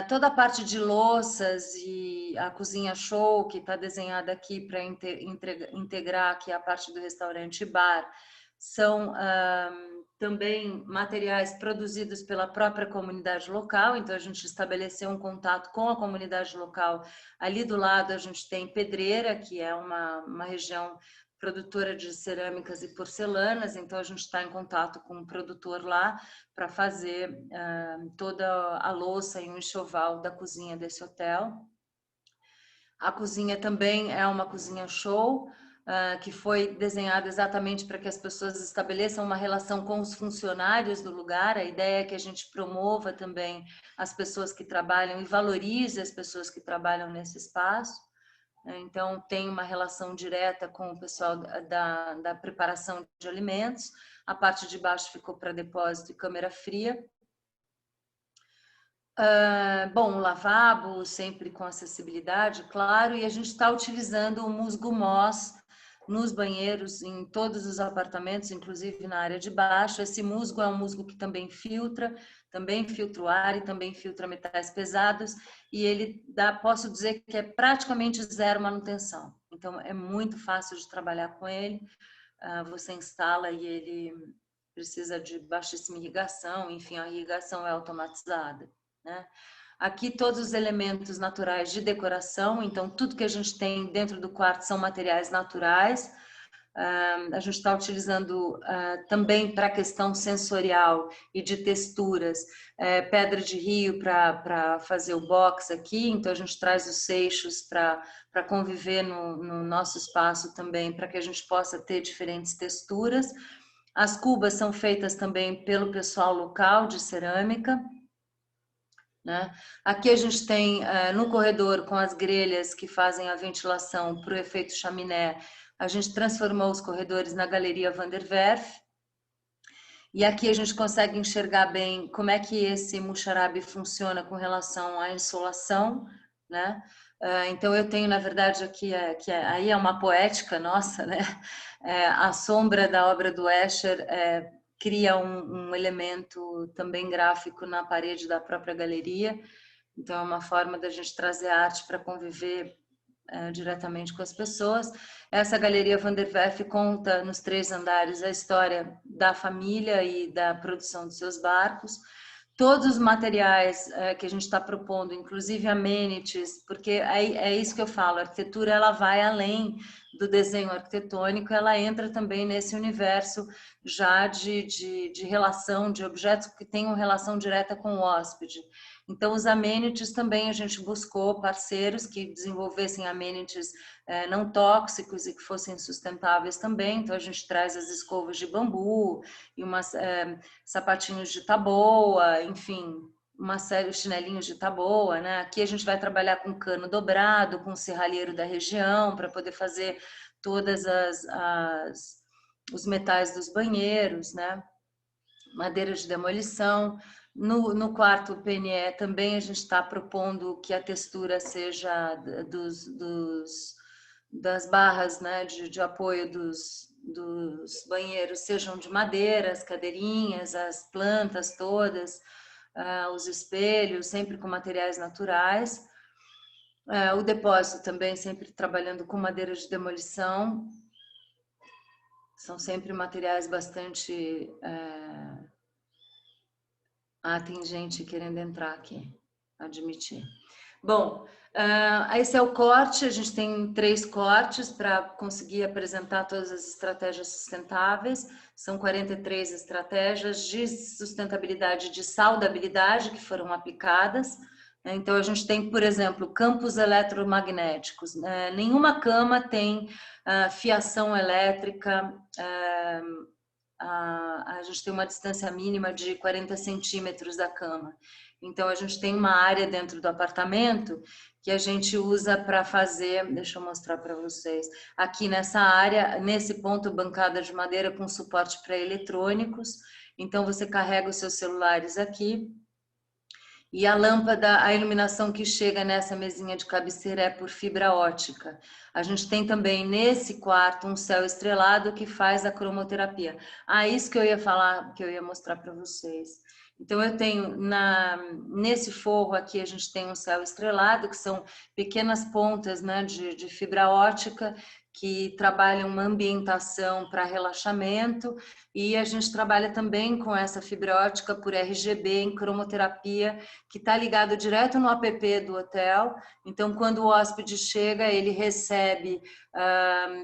Toda a parte de louças e a cozinha show, que está desenhada aqui para integrar aqui a parte do restaurante e bar, são também materiais produzidos pela própria comunidade local, então a gente estabeleceu um contato com a comunidade local. Ali do lado a gente tem Pedreira, que é uma região produtora de cerâmicas e porcelanas, então a gente está em contato com um produtor lá para fazer toda a louça e o enxoval da cozinha desse hotel. A cozinha também é uma cozinha show, que foi desenhada exatamente para que as pessoas estabeleçam uma relação com os funcionários do lugar. A ideia é que a gente promova também as pessoas que trabalham e valorize as pessoas que trabalham nesse espaço. Então, tem uma relação direta com o pessoal da preparação de alimentos. A parte de baixo ficou para depósito e câmera fria. Bom, o lavabo sempre com acessibilidade, claro, e a gente está utilizando o musgo Moss nos banheiros, em todos os apartamentos, inclusive na área de baixo. Esse musgo é um musgo que também filtra o ar e também filtra metais pesados, e ele posso dizer que é praticamente zero manutenção. Então, é muito fácil de trabalhar com ele. Você instala e ele precisa de baixíssima irrigação, enfim, a irrigação é automatizada, né? Aqui todos os elementos naturais de decoração, então tudo que a gente tem dentro do quarto são materiais naturais. A gente está utilizando também para a questão sensorial e de texturas, pedra de rio para fazer o box aqui, então a gente traz os seixos para conviver no nosso espaço também, para que a gente possa ter diferentes texturas. As cubas são feitas também pelo pessoal local de cerâmica, né? Aqui a gente tem no corredor com as grelhas que fazem a ventilação para o efeito chaminé, a gente transformou os corredores na Galeria Van der Werf. E aqui a gente consegue enxergar bem como é que esse muxarabe funciona com relação à insolação, né? Então eu tenho, na verdade, aqui aí é uma poética nossa, né? A sombra da obra do Escher cria um elemento também gráfico na parede da própria galeria. Então é uma forma da gente trazer arte para conviver diretamente com as pessoas. Essa Galeria Van der Werf conta nos 3 andares a história da família e da produção dos seus barcos. Todos os materiais que a gente está propondo, inclusive amenities, porque é isso que eu falo, a arquitetura ela vai além do desenho arquitetônico, ela entra também nesse universo já de relação, de objetos que tenham relação direta com o hóspede. Então, os amenities também a gente buscou parceiros que desenvolvessem amenities não tóxicos e que fossem sustentáveis também. Então, a gente traz as escovas de bambu e umas sapatinhos de taboa, enfim, uma série de chinelinhos de taboa, né? Aqui a gente vai trabalhar com cano dobrado, com serralheiro da região, para poder fazer todas os metais dos banheiros, né? Madeira de demolição. No quarto PNE também a gente está propondo que a textura seja das barras, né, de apoio dos banheiros sejam de madeira, as cadeirinhas, as plantas todas, os espelhos, sempre com materiais naturais. O depósito também sempre trabalhando com madeira de demolição. São sempre materiais bastante... tem gente querendo entrar aqui, admitir. Bom, esse é o corte, a gente tem 3 cortes para conseguir apresentar todas as estratégias sustentáveis. São 43 estratégias de sustentabilidade e de saudabilidade que foram aplicadas. Então, a gente tem, por exemplo, campos eletromagnéticos. Nenhuma cama tem fiação elétrica, a gente tem uma distância mínima de 40 centímetros da cama. Então, a gente tem uma área dentro do apartamento que a gente usa para fazer, deixa eu mostrar para vocês, aqui nessa área, nesse ponto, bancada de madeira com suporte para eletrônicos. Então, você carrega os seus celulares aqui. E a lâmpada, a iluminação que chega nessa mesinha de cabeceira é por fibra ótica. A gente tem também nesse quarto um céu estrelado que faz a cromoterapia. Isso que eu ia falar, que eu ia mostrar para vocês. Então eu tenho nesse forro aqui a gente tem um céu estrelado, que são pequenas pontas, né, de fibra ótica que trabalham uma ambientação para relaxamento, e a gente trabalha também com essa fibra ótica por RGB em cromoterapia, que está ligado direto no app do hotel. Então, quando o hóspede chega, ele recebe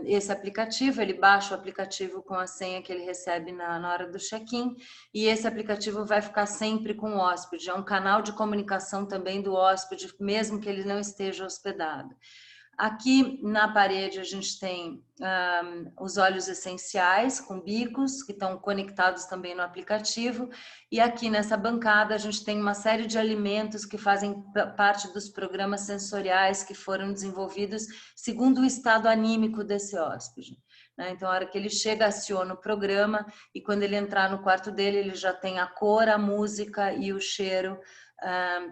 esse aplicativo, ele baixa o aplicativo com a senha que ele recebe na hora do check-in, e esse aplicativo vai ficar sempre com o hóspede. É um canal de comunicação também do hóspede, mesmo que ele não esteja hospedado. Aqui na parede a gente tem os óleos essenciais com bicos, que estão conectados também no aplicativo. E aqui nessa bancada a gente tem uma série de alimentos que fazem parte dos programas sensoriais que foram desenvolvidos segundo o estado anímico desse hóspede. Então, a hora que ele chega, aciona o programa, e quando ele entrar no quarto dele, ele já tem a cor, a música e o cheiro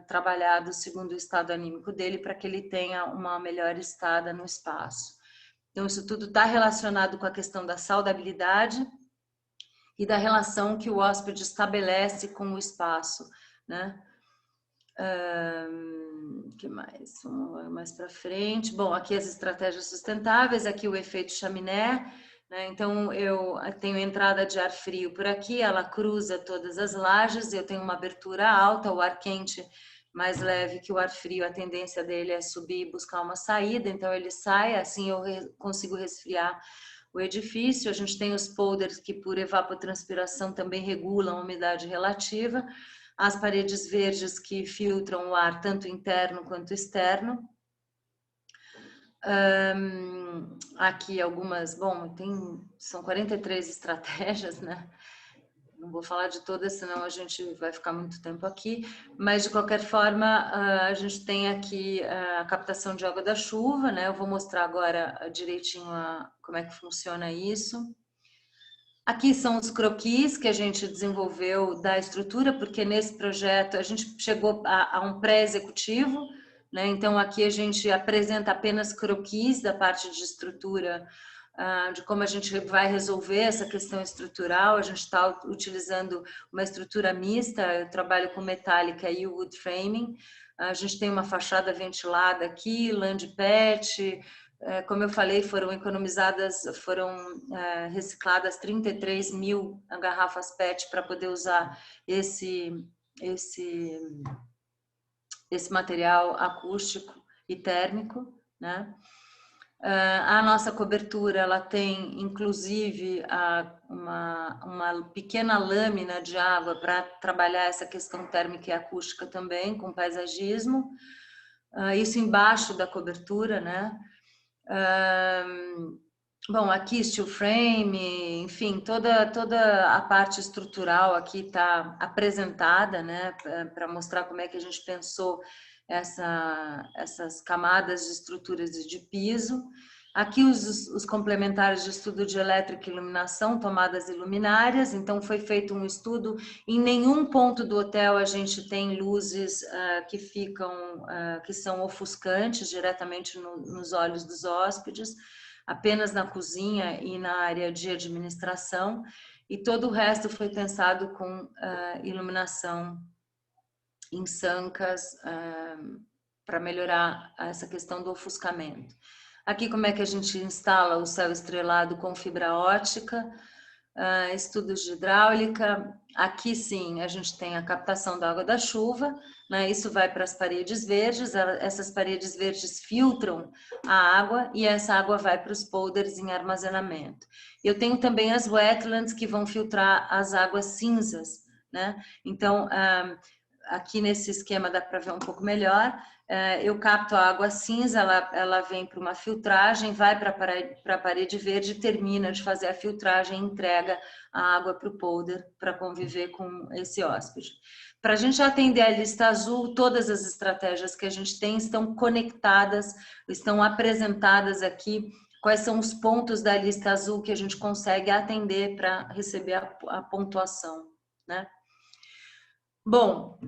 trabalhado segundo o estado anímico dele, para que ele tenha uma melhor estada no espaço. Então, isso tudo está relacionado com a questão da saudabilidade e da relação que o hóspede estabelece com o espaço, né? Que mais? Vamos mais para frente. Bom, aqui as estratégias sustentáveis, aqui o efeito chaminé, né? Então, eu tenho entrada de ar frio por aqui, ela cruza todas as lajes, eu tenho uma abertura alta, o ar quente mais leve que o ar frio, a tendência dele é subir e buscar uma saída, então ele sai, assim eu consigo resfriar o edifício. A gente tem os polders que por evapotranspiração também regulam a umidade relativa, as paredes verdes que filtram o ar tanto interno quanto externo. Aqui algumas, bom, são 43 estratégias, né? Não vou falar de todas, senão a gente vai ficar muito tempo aqui, mas de qualquer forma, a gente tem aqui a captação de água da chuva, né? Eu vou mostrar agora direitinho como é que funciona isso. Aqui são os croquis que a gente desenvolveu da estrutura, porque nesse projeto a gente chegou a um pré-executivo, né? Então aqui a gente apresenta apenas croquis da parte de estrutura, de como a gente vai resolver essa questão estrutural. A gente está utilizando uma estrutura mista, eu trabalho com metálica e wood framing. A gente tem uma fachada ventilada aqui, land pet. Como eu falei, foram recicladas 33 mil garrafas PET para poder usar esse material acústico e térmico, né? A nossa cobertura, ela tem inclusive uma pequena lâmina de água para trabalhar essa questão térmica e acústica também, com paisagismo. Isso embaixo da cobertura, né? Bom, aqui steel frame, enfim, toda a parte estrutural aqui está apresentada, né? Para mostrar como é que a gente pensou essas camadas de estruturas de piso. Aqui os complementares de estudo de elétrica e iluminação, tomadas e luminárias. Então foi feito um estudo. Em nenhum ponto do hotel a gente tem luzes que são ofuscantes diretamente nos olhos dos hóspedes, apenas na cozinha e na área de administração. E todo o resto foi pensado com iluminação em sancas, para melhorar essa questão do ofuscamento. Aqui como é que a gente instala o céu estrelado com fibra ótica, estudos de hidráulica. Aqui sim a gente tem a captação da água da chuva, né? Isso vai para as paredes verdes, essas paredes verdes filtram a água e essa água vai para os polders em armazenamento. Eu tenho também as wetlands que vão filtrar as águas cinzas, né? Então aqui nesse esquema dá para ver um pouco melhor. Eu capto a água cinza, ela vem para uma filtragem, vai para a parede verde, termina de fazer a filtragem e entrega a água para o polder para conviver com esse hóspede. Para a gente atender a lista azul, todas as estratégias que a gente tem estão conectadas, estão apresentadas aqui. Quais são os pontos da lista azul que a gente consegue atender para receber a pontuação, né? Bom,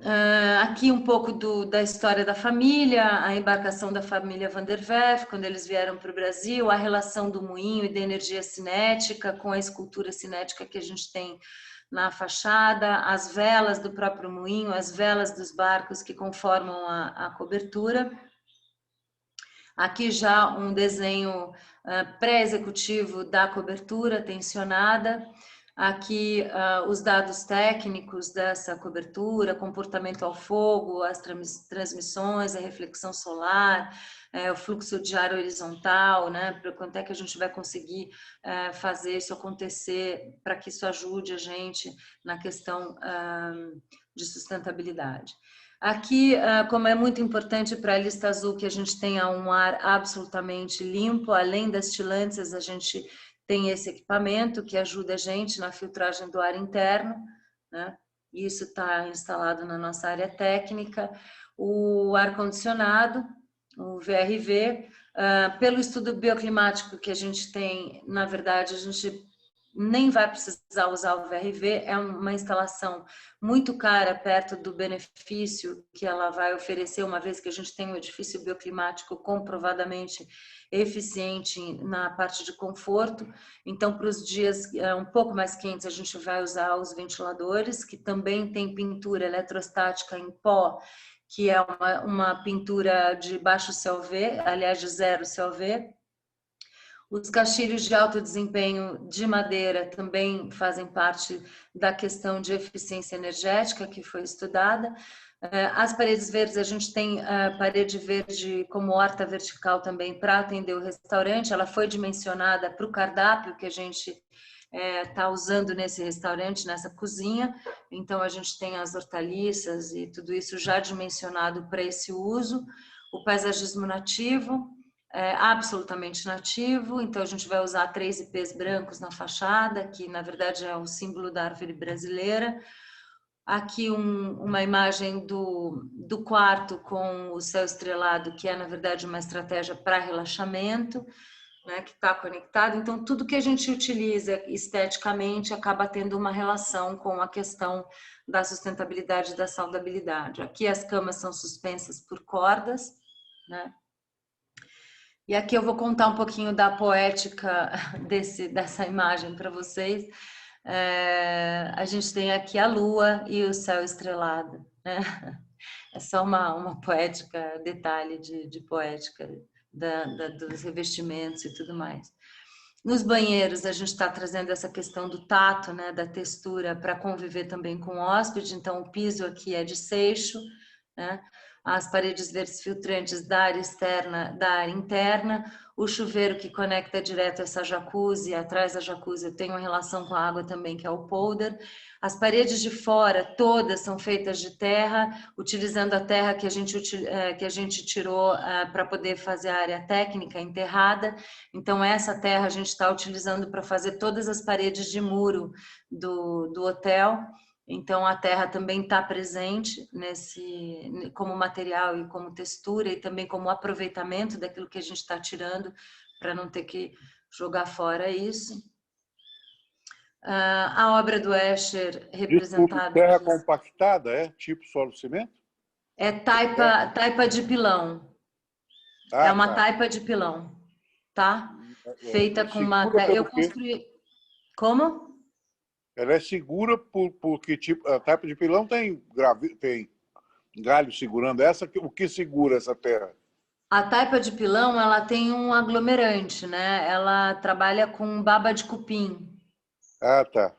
aqui um pouco da história da família, a embarcação da família Van der Werf, quando eles vieram para o Brasil, a relação do moinho e da energia cinética com a escultura cinética que a gente tem na fachada, as velas do próprio moinho, as velas dos barcos que conformam a cobertura. Aqui já um desenho pré-executivo da cobertura tensionada. Aqui os dados técnicos dessa cobertura, comportamento ao fogo, as transmissões, a reflexão solar, o fluxo de ar horizontal, né? Para quanto é que a gente vai conseguir fazer isso acontecer para que isso ajude a gente na questão de sustentabilidade. Aqui, como é muito importante para a lista azul que a gente tenha um ar absolutamente limpo, além das tilantes, a gente tem esse equipamento que ajuda a gente na filtragem do ar interno, né? Isso está instalado na nossa área técnica. O ar-condicionado, o VRV, pelo estudo bioclimático que a gente tem, na verdade, a gente nem vai precisar usar o VRV, é uma instalação muito cara perto do benefício que ela vai oferecer, uma vez que a gente tem um edifício bioclimático comprovadamente eficiente na parte de conforto. Então, para os dias um pouco mais quentes, a gente vai usar os ventiladores, que também tem pintura eletrostática em pó, que é uma pintura de baixo CLV, aliás, de 0 CLV. Os caixilhos de alto desempenho de madeira também fazem parte da questão de eficiência energética que foi estudada. As paredes verdes, a gente tem a parede verde como horta vertical também para atender o restaurante. Ela foi dimensionada para o cardápio que a gente está usando nesse restaurante, nessa cozinha. Então, a gente tem as hortaliças e tudo isso já dimensionado para esse uso. O paisagismo nativo, absolutamente nativo. Então, a gente vai usar 3 ipês brancos na fachada, que na verdade é o símbolo da árvore brasileira. Aqui uma imagem do quarto com o céu estrelado, que é, na verdade, uma estratégia para relaxamento, né, que está conectado. Então, tudo que a gente utiliza esteticamente acaba tendo uma relação com a questão da sustentabilidade e da saudabilidade. Aqui as camas são suspensas por cordas, né? E aqui eu vou contar um pouquinho da poética dessa imagem para vocês. A gente tem aqui a lua e o céu estrelado, né? É só uma poética, detalhe de poética dos revestimentos e tudo mais. Nos banheiros, a gente está trazendo essa questão do tato, né, da textura, para conviver também com o hóspede. Então, o piso aqui é de seixo, né? As paredes verdes filtrantes da área externa, da área interna, o chuveiro que conecta direto essa jacuzzi, atrás da jacuzzi tem uma relação com a água também, que é o polder. As paredes de fora, todas são feitas de terra, utilizando a terra que a gente tirou para poder fazer a área técnica enterrada. Então, essa terra a gente está utilizando para fazer todas as paredes de muro do hotel. Então, a terra também está presente como material e como textura, e também como aproveitamento daquilo que a gente está tirando, para não ter que jogar fora isso. A obra do Escher, representada... Terra compactada, tipo solo cimento? É taipa de pilão. É uma taipa de pilão, tá? Feita com uma... Eu construí... Como? Ela é segura porque tipo, a taipa de pilão tem galho segurando essa. O que segura essa terra? A taipa de pilão, ela tem um aglomerante, né? Ela trabalha com baba de cupim. Ah, tá.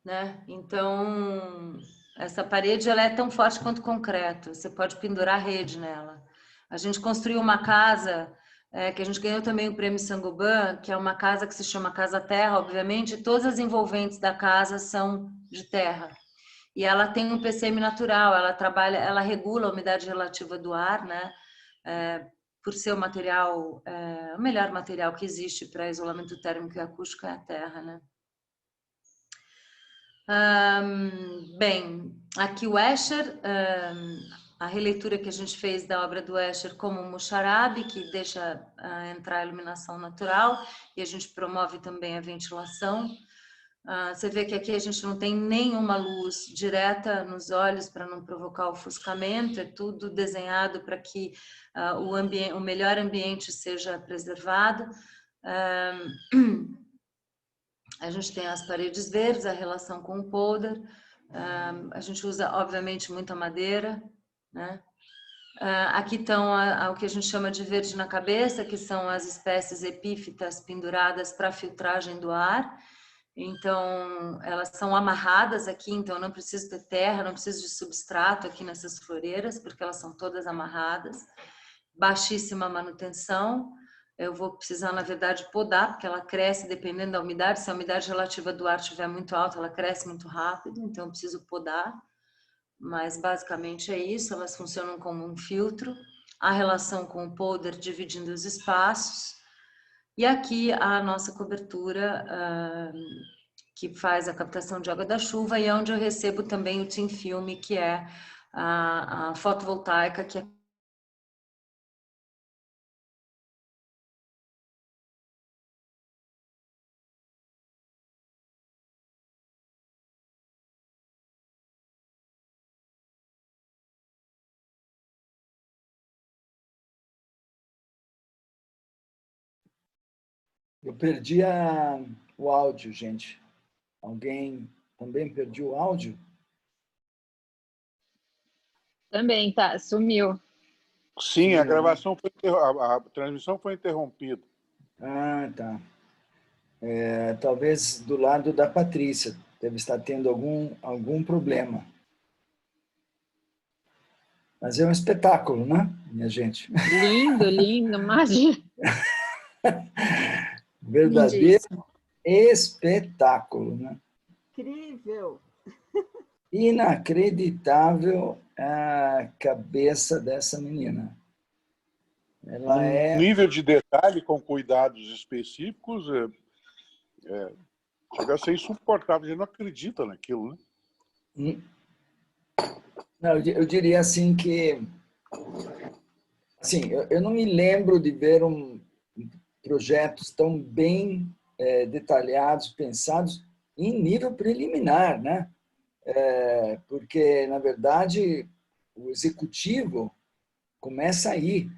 Né? Então, essa parede ela é tão forte quanto concreto. Você pode pendurar rede nela. A gente construiu uma casa que a gente ganhou também o prêmio Saint-Gobain, que é uma casa que se chama Casa Terra, obviamente, e todas as envolventes da casa são de terra. E ela tem um PCM natural, ela regula a umidade relativa do ar, né? Por ser o material, o melhor material que existe para isolamento térmico e acústico é a terra, né? Bem, aqui o Escher, a releitura que a gente fez da obra do Escher como Muxarabe, que deixa entrar a iluminação natural, e a gente promove também a ventilação. Você vê que aqui a gente não tem nenhuma luz direta nos olhos para não provocar ofuscamento, é tudo desenhado para que o melhor ambiente seja preservado. A gente tem as paredes verdes, a relação com o polder. A gente usa, obviamente, muita madeira, né? Aqui estão o que a gente chama de verde na cabeça, que são as espécies epífitas penduradas para filtragem do ar. Então, elas são amarradas aqui, então eu não preciso ter terra, não preciso de substrato aqui nessas floreiras, porque elas são todas amarradas. Baixíssima manutenção. Eu vou precisar, na verdade, podar, porque ela cresce dependendo da umidade. Se a umidade relativa do ar estiver muito alta, ela cresce muito rápido, então eu preciso podar. Mas, basicamente, é isso. Elas funcionam como um filtro. A relação com o polder dividindo os espaços. E aqui a nossa cobertura, que faz a captação de água da chuva, e é onde eu recebo também o Thin Film, que é a fotovoltaica, que é Eu perdi o áudio, gente. Alguém também perdeu o áudio? Também, tá, sumiu. Sim, a gravação a transmissão foi interrompida. Ah, tá. Talvez do lado da Patrícia. Deve estar tendo algum problema. Mas é um espetáculo, né, minha gente? Lindo, lindo, imagina. Verdadeiro Lindíssimo. espetáculo, né? Incrível. Inacreditável a cabeça dessa menina. Ela Um nível de detalhe com cuidados específicos chega a ser insuportável. A gente não acredita naquilo, né? Não, eu diria assim que... Assim, eu não me lembro de ver projetos tão bem detalhados, pensados em nível preliminar, né? Porque, na verdade, o executivo começa aí,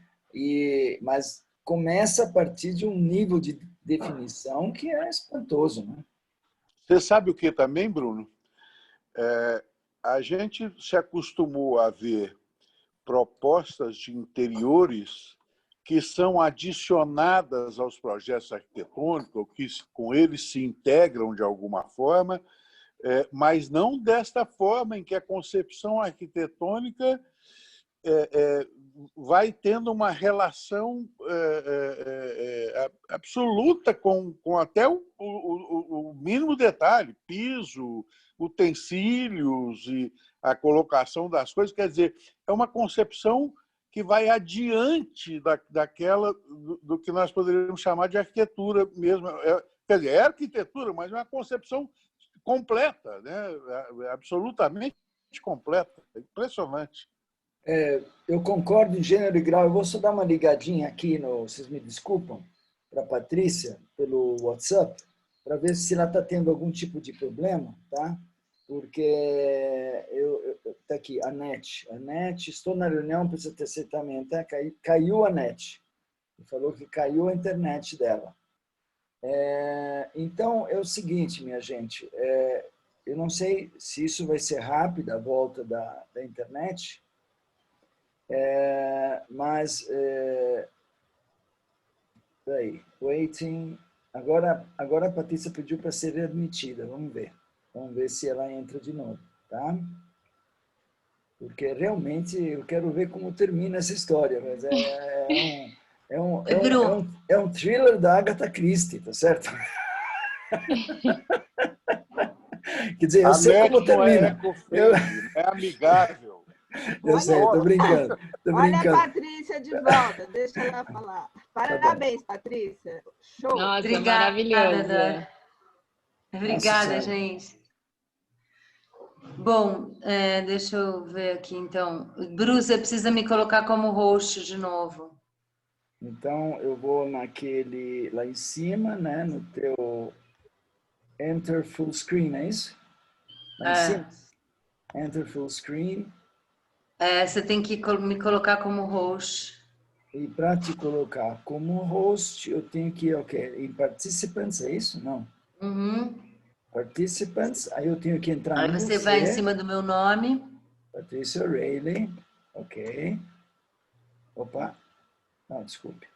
mas começa a partir de um nível de definição que é espantoso, né? Você sabe o que também, Bruno? A gente se acostumou a ver propostas de interiores que são adicionadas aos projetos arquitetônicos, ou que com eles se integram de alguma forma, mas não desta forma em que a concepção arquitetônica vai tendo uma relação absoluta com até o mínimo detalhe, piso, utensílios e a colocação das coisas. Quer dizer, é uma concepção que vai adiante daquela do que nós poderíamos chamar de arquitetura mesmo. Quer dizer, é arquitetura, mas é uma concepção completa, né? Absolutamente completa. É impressionante. Eu concordo em gênero e grau. Eu vou só dar uma ligadinha aqui, vocês me desculpam, para a Patrícia, pelo WhatsApp, para ver se ela está tendo algum tipo de problema, tá? Porque está aqui, a NET, estou na reunião, precisa ter aceitamento. Caiu a NET. Falou que caiu a internet dela. Então, é o seguinte, minha gente, eu não sei se isso vai ser rápido, a volta da internet, mas peraí, waiting. Agora a Patrícia pediu para ser admitida. Vamos ver se ela entra de novo, tá? Porque realmente eu quero ver como termina essa história. Mas é um thriller da Agatha Christie, tá certo? Quer dizer, eu sei como termina. É amigável. Eu sei, estou brincando. Olha a Patrícia de volta, deixa ela falar. Parabéns, Patrícia. Show. Nossa, Obrigada, maravilhosa. Obrigada, Nossa, gente. Bom, deixa eu ver aqui, então. Bruce, você precisa me colocar como host de novo. Então, eu vou naquele lá em cima, né, no teu Enter Full Screen, é isso? Lá em cima? Enter Full Screen. Você tem que me colocar como host. E para te colocar como host, eu tenho que ir, em Participants, é isso? Não. Uhum. Participants, aí eu tenho que entrar Aí em você vai em cima do meu nome. Patrícia Rayleigh, ok. Opa, não, desculpe.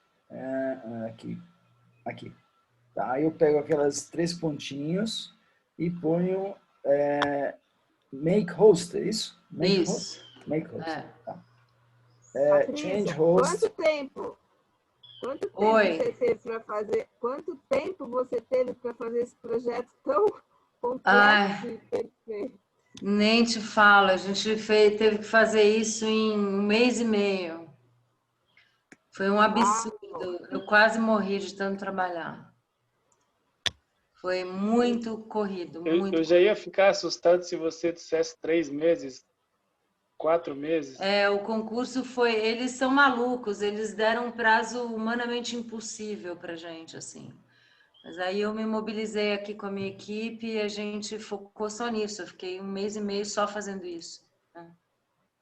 Aqui. Tá, aí eu pego aquelas 3 pontinhos e ponho Make Host, é isso? Make Isso. Host? Make Host, tá. Patrícia, Change Host. Quanto tempo Oi. você teve para fazer? Quanto tempo você teve para fazer esse projeto tão complexo e perfeito? Nem te falo, a gente teve que fazer isso em 1 mês e meio. Foi um absurdo. Eu quase morri de tanto trabalhar. Foi muito corrido, muito. Eu já ia ficar assustado se você dissesse 3 meses, 4 meses. O concurso foi... Eles são malucos, eles deram um prazo humanamente impossível para a gente, assim. Mas aí eu me mobilizei aqui com a minha equipe e a gente focou só nisso. Eu fiquei 1 mês e meio só fazendo isso.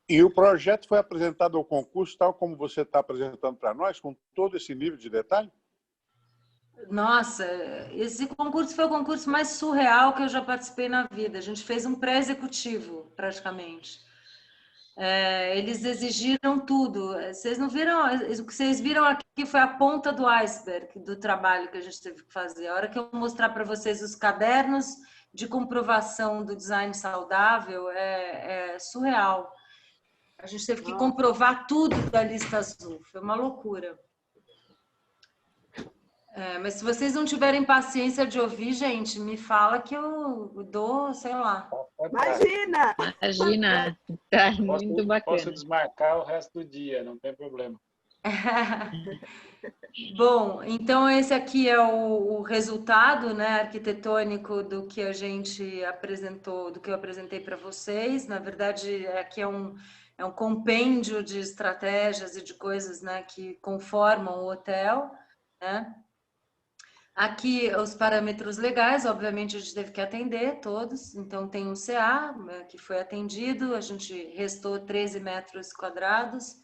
E o projeto foi apresentado ao concurso, tal como você está apresentando para nós, com todo esse nível de detalhe? Nossa, esse concurso foi o concurso mais surreal que eu já participei na vida. A gente fez um pré-executivo, praticamente. Eles exigiram tudo. Vocês não viram? O que vocês viram aqui foi a ponta do iceberg do trabalho que a gente teve que fazer. A hora que eu mostrar para vocês os cadernos de comprovação do design saudável, é surreal. A gente teve que comprovar tudo da lista azul. Foi uma loucura. Mas se vocês não tiverem paciência de ouvir, gente, me fala que eu dou, sei lá. Imagina! Imagina, tá muito bacana. Posso desmarcar o resto do dia, não tem problema. Bom, então esse aqui é o resultado, né, arquitetônico do que a gente apresentou, do que eu apresentei para vocês. Na verdade, aqui é um compêndio de estratégias e de coisas, né, que conformam o hotel, né? Aqui os parâmetros legais, obviamente a gente teve que atender todos, então tem um CA que foi atendido, a gente restou 13 metros quadrados.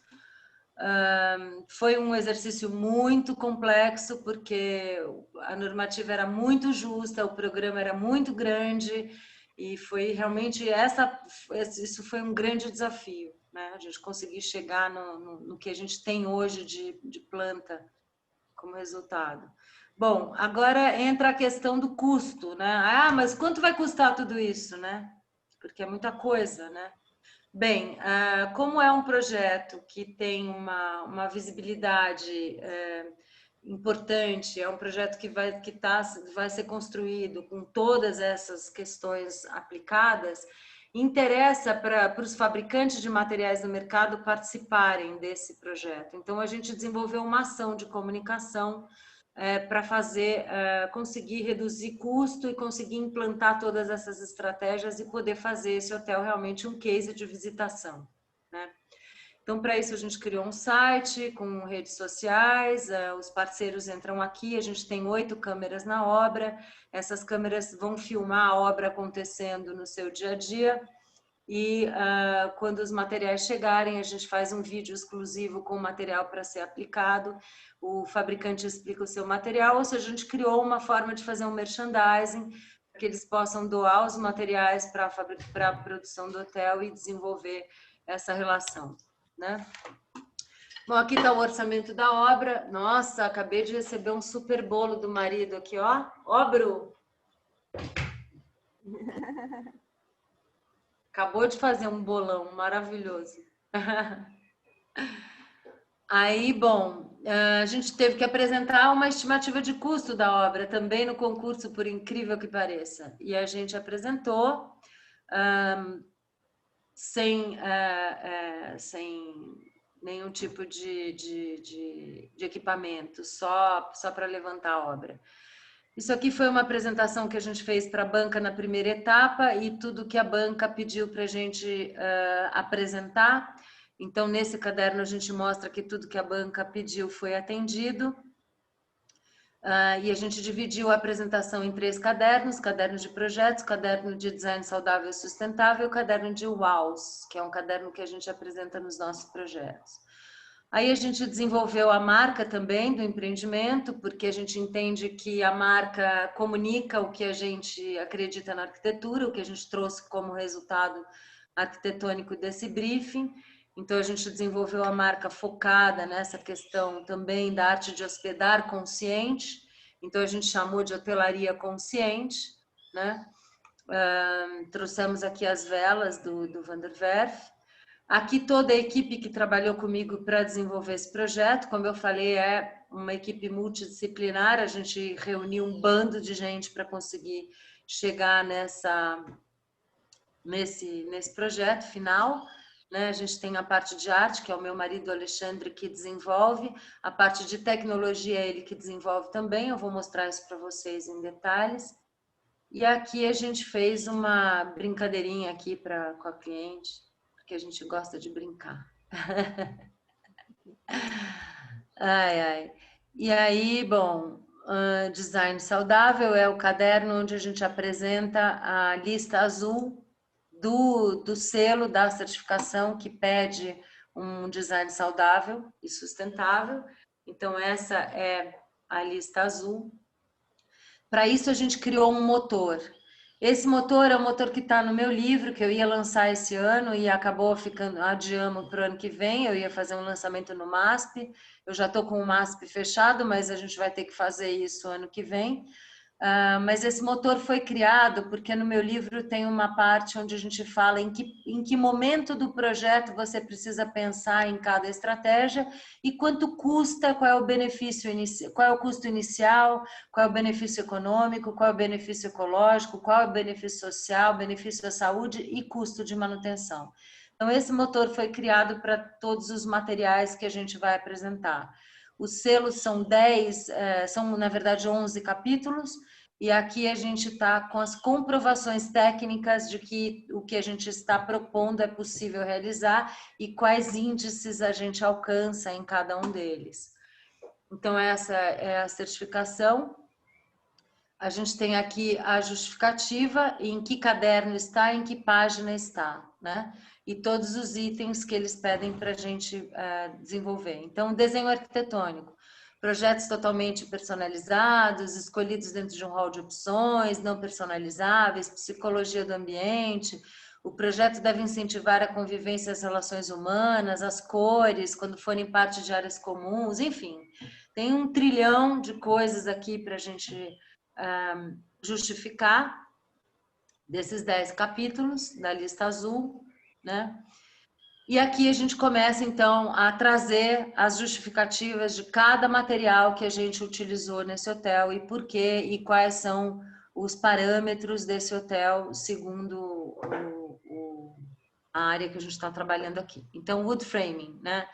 Foi um exercício muito complexo, porque a normativa era muito justa, o programa era muito grande, e foi realmente isso foi um grande desafio, né? A gente conseguir chegar no que a gente tem hoje de planta como resultado. Bom, agora entra a questão do custo, né? Ah, mas quanto vai custar tudo isso, né? Porque é muita coisa, né? Bem, como é um projeto que tem uma visibilidade importante, é um projeto que vai ser construído com todas essas questões aplicadas, interessa para os fabricantes de materiais do mercado participarem desse projeto. Então, a gente desenvolveu uma ação de comunicação para conseguir reduzir custo e conseguir implantar todas essas estratégias e poder fazer esse hotel realmente um case de visitação, né? Então, para isso, a gente criou um site com redes sociais, os parceiros entram aqui, a gente tem 8 câmeras na obra, essas câmeras vão filmar a obra acontecendo no seu dia a dia, e quando os materiais chegarem, a gente faz um vídeo exclusivo com o material para ser aplicado, o fabricante explica o seu material, ou seja, a gente criou uma forma de fazer um merchandising, para que eles possam doar os materiais para a produção do hotel e desenvolver essa relação, né? Bom, aqui está o orçamento da obra. Nossa, acabei de receber um super bolo do marido aqui, ó. Ó, Bru! Acabou de fazer um bolão maravilhoso. Aí, bom, a gente teve que apresentar uma estimativa de custo da obra também no concurso, por incrível que pareça. E a gente apresentou sem nenhum tipo de equipamento, só para levantar a obra. Isso aqui foi uma apresentação que a gente fez para a banca na primeira etapa e tudo que a banca pediu para a gente apresentar. Então, nesse caderno, a gente mostra que tudo que a banca pediu foi atendido. E a gente dividiu a apresentação em 3 cadernos: caderno de projetos, caderno de design saudável e sustentável, caderno de WOWs, que é um caderno que a gente apresenta nos nossos projetos. Aí a gente desenvolveu a marca também do empreendimento, porque a gente entende que a marca comunica o que a gente acredita na arquitetura, o que a gente trouxe como resultado arquitetônico desse briefing. Então, a gente desenvolveu a marca focada nessa questão também da arte de hospedar consciente. Então, a gente chamou de hotelaria consciente, né? Trouxemos aqui as velas do Van der Werf. Aqui toda a equipe que trabalhou comigo para desenvolver esse projeto, como eu falei, é uma equipe multidisciplinar, a gente reuniu um bando de gente para conseguir chegar nesse projeto final, né? A gente tem a parte de arte, que é o meu marido Alexandre que desenvolve, a parte de tecnologia é ele que desenvolve também, eu vou mostrar isso para vocês em detalhes. E aqui a gente fez uma brincadeirinha aqui com a cliente, que a gente gosta de brincar. Ai, ai. E aí, bom, design saudável é o caderno onde a gente apresenta a lista azul do selo da certificação que pede um design saudável e sustentável. Então, essa é a lista azul. Para isso, a gente criou um motor. Esse motor é o motor que está no meu livro, que eu ia lançar esse ano e acabou adiamos para o ano que vem. Eu ia fazer um lançamento no MASP. Eu já estou com o MASP fechado, mas a gente vai ter que fazer isso ano que vem. Mas esse motor foi criado porque no meu livro tem uma parte onde a gente fala em que momento do projeto você precisa pensar em cada estratégia e quanto custa, qual é o benefício qual é o custo inicial, qual é o benefício econômico, qual é o benefício ecológico, qual é o benefício social, benefício à saúde e custo de manutenção. Então esse motor foi criado para todos os materiais que a gente vai apresentar. Os selos são 10, são na verdade 11 capítulos, e aqui a gente está com as comprovações técnicas de que o que a gente está propondo é possível realizar e quais índices a gente alcança em cada um deles. Então essa é a certificação. A gente tem aqui a justificativa, em que caderno está, em que página está, né? E todos os itens que eles pedem para a gente desenvolver. Então, desenho arquitetônico, projetos totalmente personalizados, escolhidos dentro de um hall de opções, não personalizáveis, psicologia do ambiente. O projeto deve incentivar a convivência e as relações humanas, as cores, quando forem parte de áreas comuns, enfim. Tem 1 trilhão de coisas aqui para a gente justificar desses 10 capítulos da lista azul, né? E aqui a gente começa, então, a trazer as justificativas de cada material que a gente utilizou nesse hotel e por quê, e quais são os parâmetros desse hotel segundo a área que a gente está trabalhando aqui. Então, wood framing, né?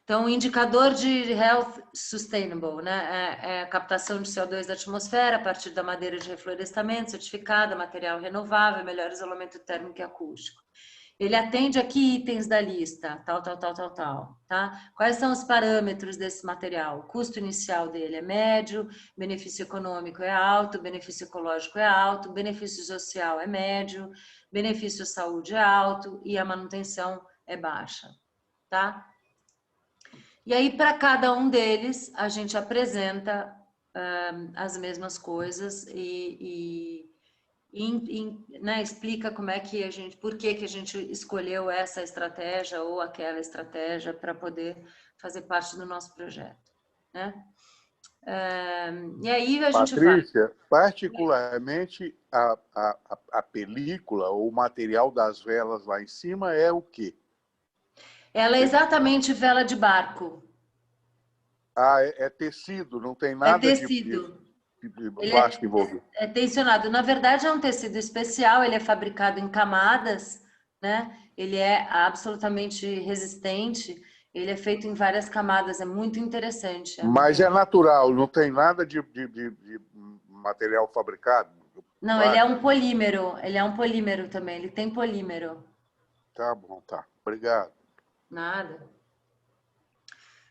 Então, o indicador de Health Sustainable, né? É a captação de CO2 da atmosfera a partir da madeira de reflorestamento certificada, material renovável, melhor isolamento térmico e acústico. Ele atende aqui itens da lista, tal, tá? Quais são os parâmetros desse material? O custo inicial dele é médio, benefício econômico é alto, benefício ecológico é alto, benefício social é médio, benefício saúde é alto e a manutenção é baixa, tá? E aí, para cada um deles, a gente apresenta as mesmas coisas né, explica como é que por que a gente escolheu essa estratégia ou aquela estratégia para poder fazer parte do nosso projeto, né? E aí a gente vai... Patrícia, particularmente a película ou o material das velas lá em cima é o quê? Ela é exatamente vela de barco. Ah, é tecido, não tem nada de plástico envolvido. É tensionado. Na verdade, é um tecido especial, ele é fabricado em camadas, né? Ele é absolutamente resistente, ele é feito em várias camadas, é muito interessante. Mas é natural, não tem nada de material fabricado? Não, ele é um polímero também, ele tem polímero. Tá bom, tá. Obrigado. Nada.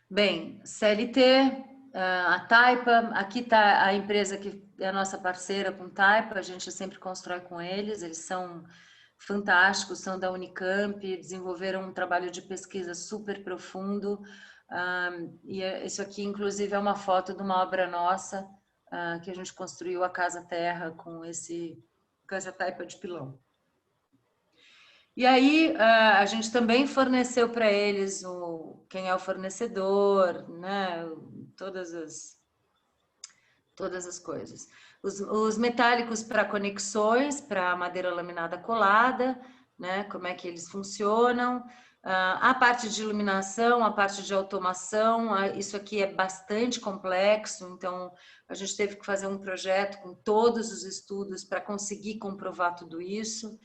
Bem, CLT, a Taipa, aqui está a empresa que é a nossa parceira com Taipa, a gente sempre constrói com eles são fantásticos, são da Unicamp, desenvolveram um trabalho de pesquisa super profundo, e isso aqui, inclusive, é uma foto de uma obra nossa, que a gente construiu a Casa Terra com essa Taipa de pilão. E aí, a gente também forneceu para eles quem é o fornecedor, né? Todas as coisas. Os metálicos para conexões, para madeira laminada colada, né? Como é que eles funcionam. A parte de iluminação, a parte de automação, isso aqui é bastante complexo, então a gente teve que fazer um projeto com todos os estudos para conseguir comprovar tudo isso.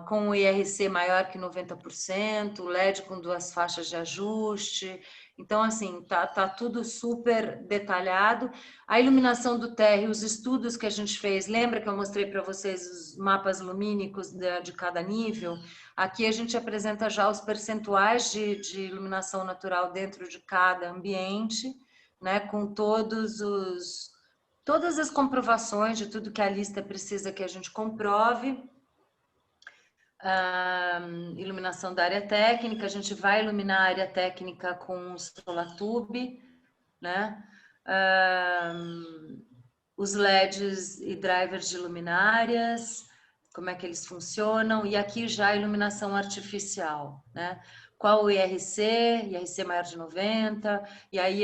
Com o IRC maior que 90%, LED com 2 faixas de ajuste. Então, assim, tá tudo super detalhado. A iluminação do térreo, os estudos que a gente fez, lembra que eu mostrei para vocês os mapas lumínicos de cada nível? Aqui a gente apresenta já os percentuais de iluminação natural dentro de cada ambiente, né, com todas as comprovações de tudo que a lista precisa que a gente comprove. Iluminação da área técnica, a gente vai iluminar a área técnica com Solatube, né? Os LEDs e drivers de luminárias, como é que eles funcionam, e aqui já a iluminação artificial, né? qual o IRC maior de 90, e aí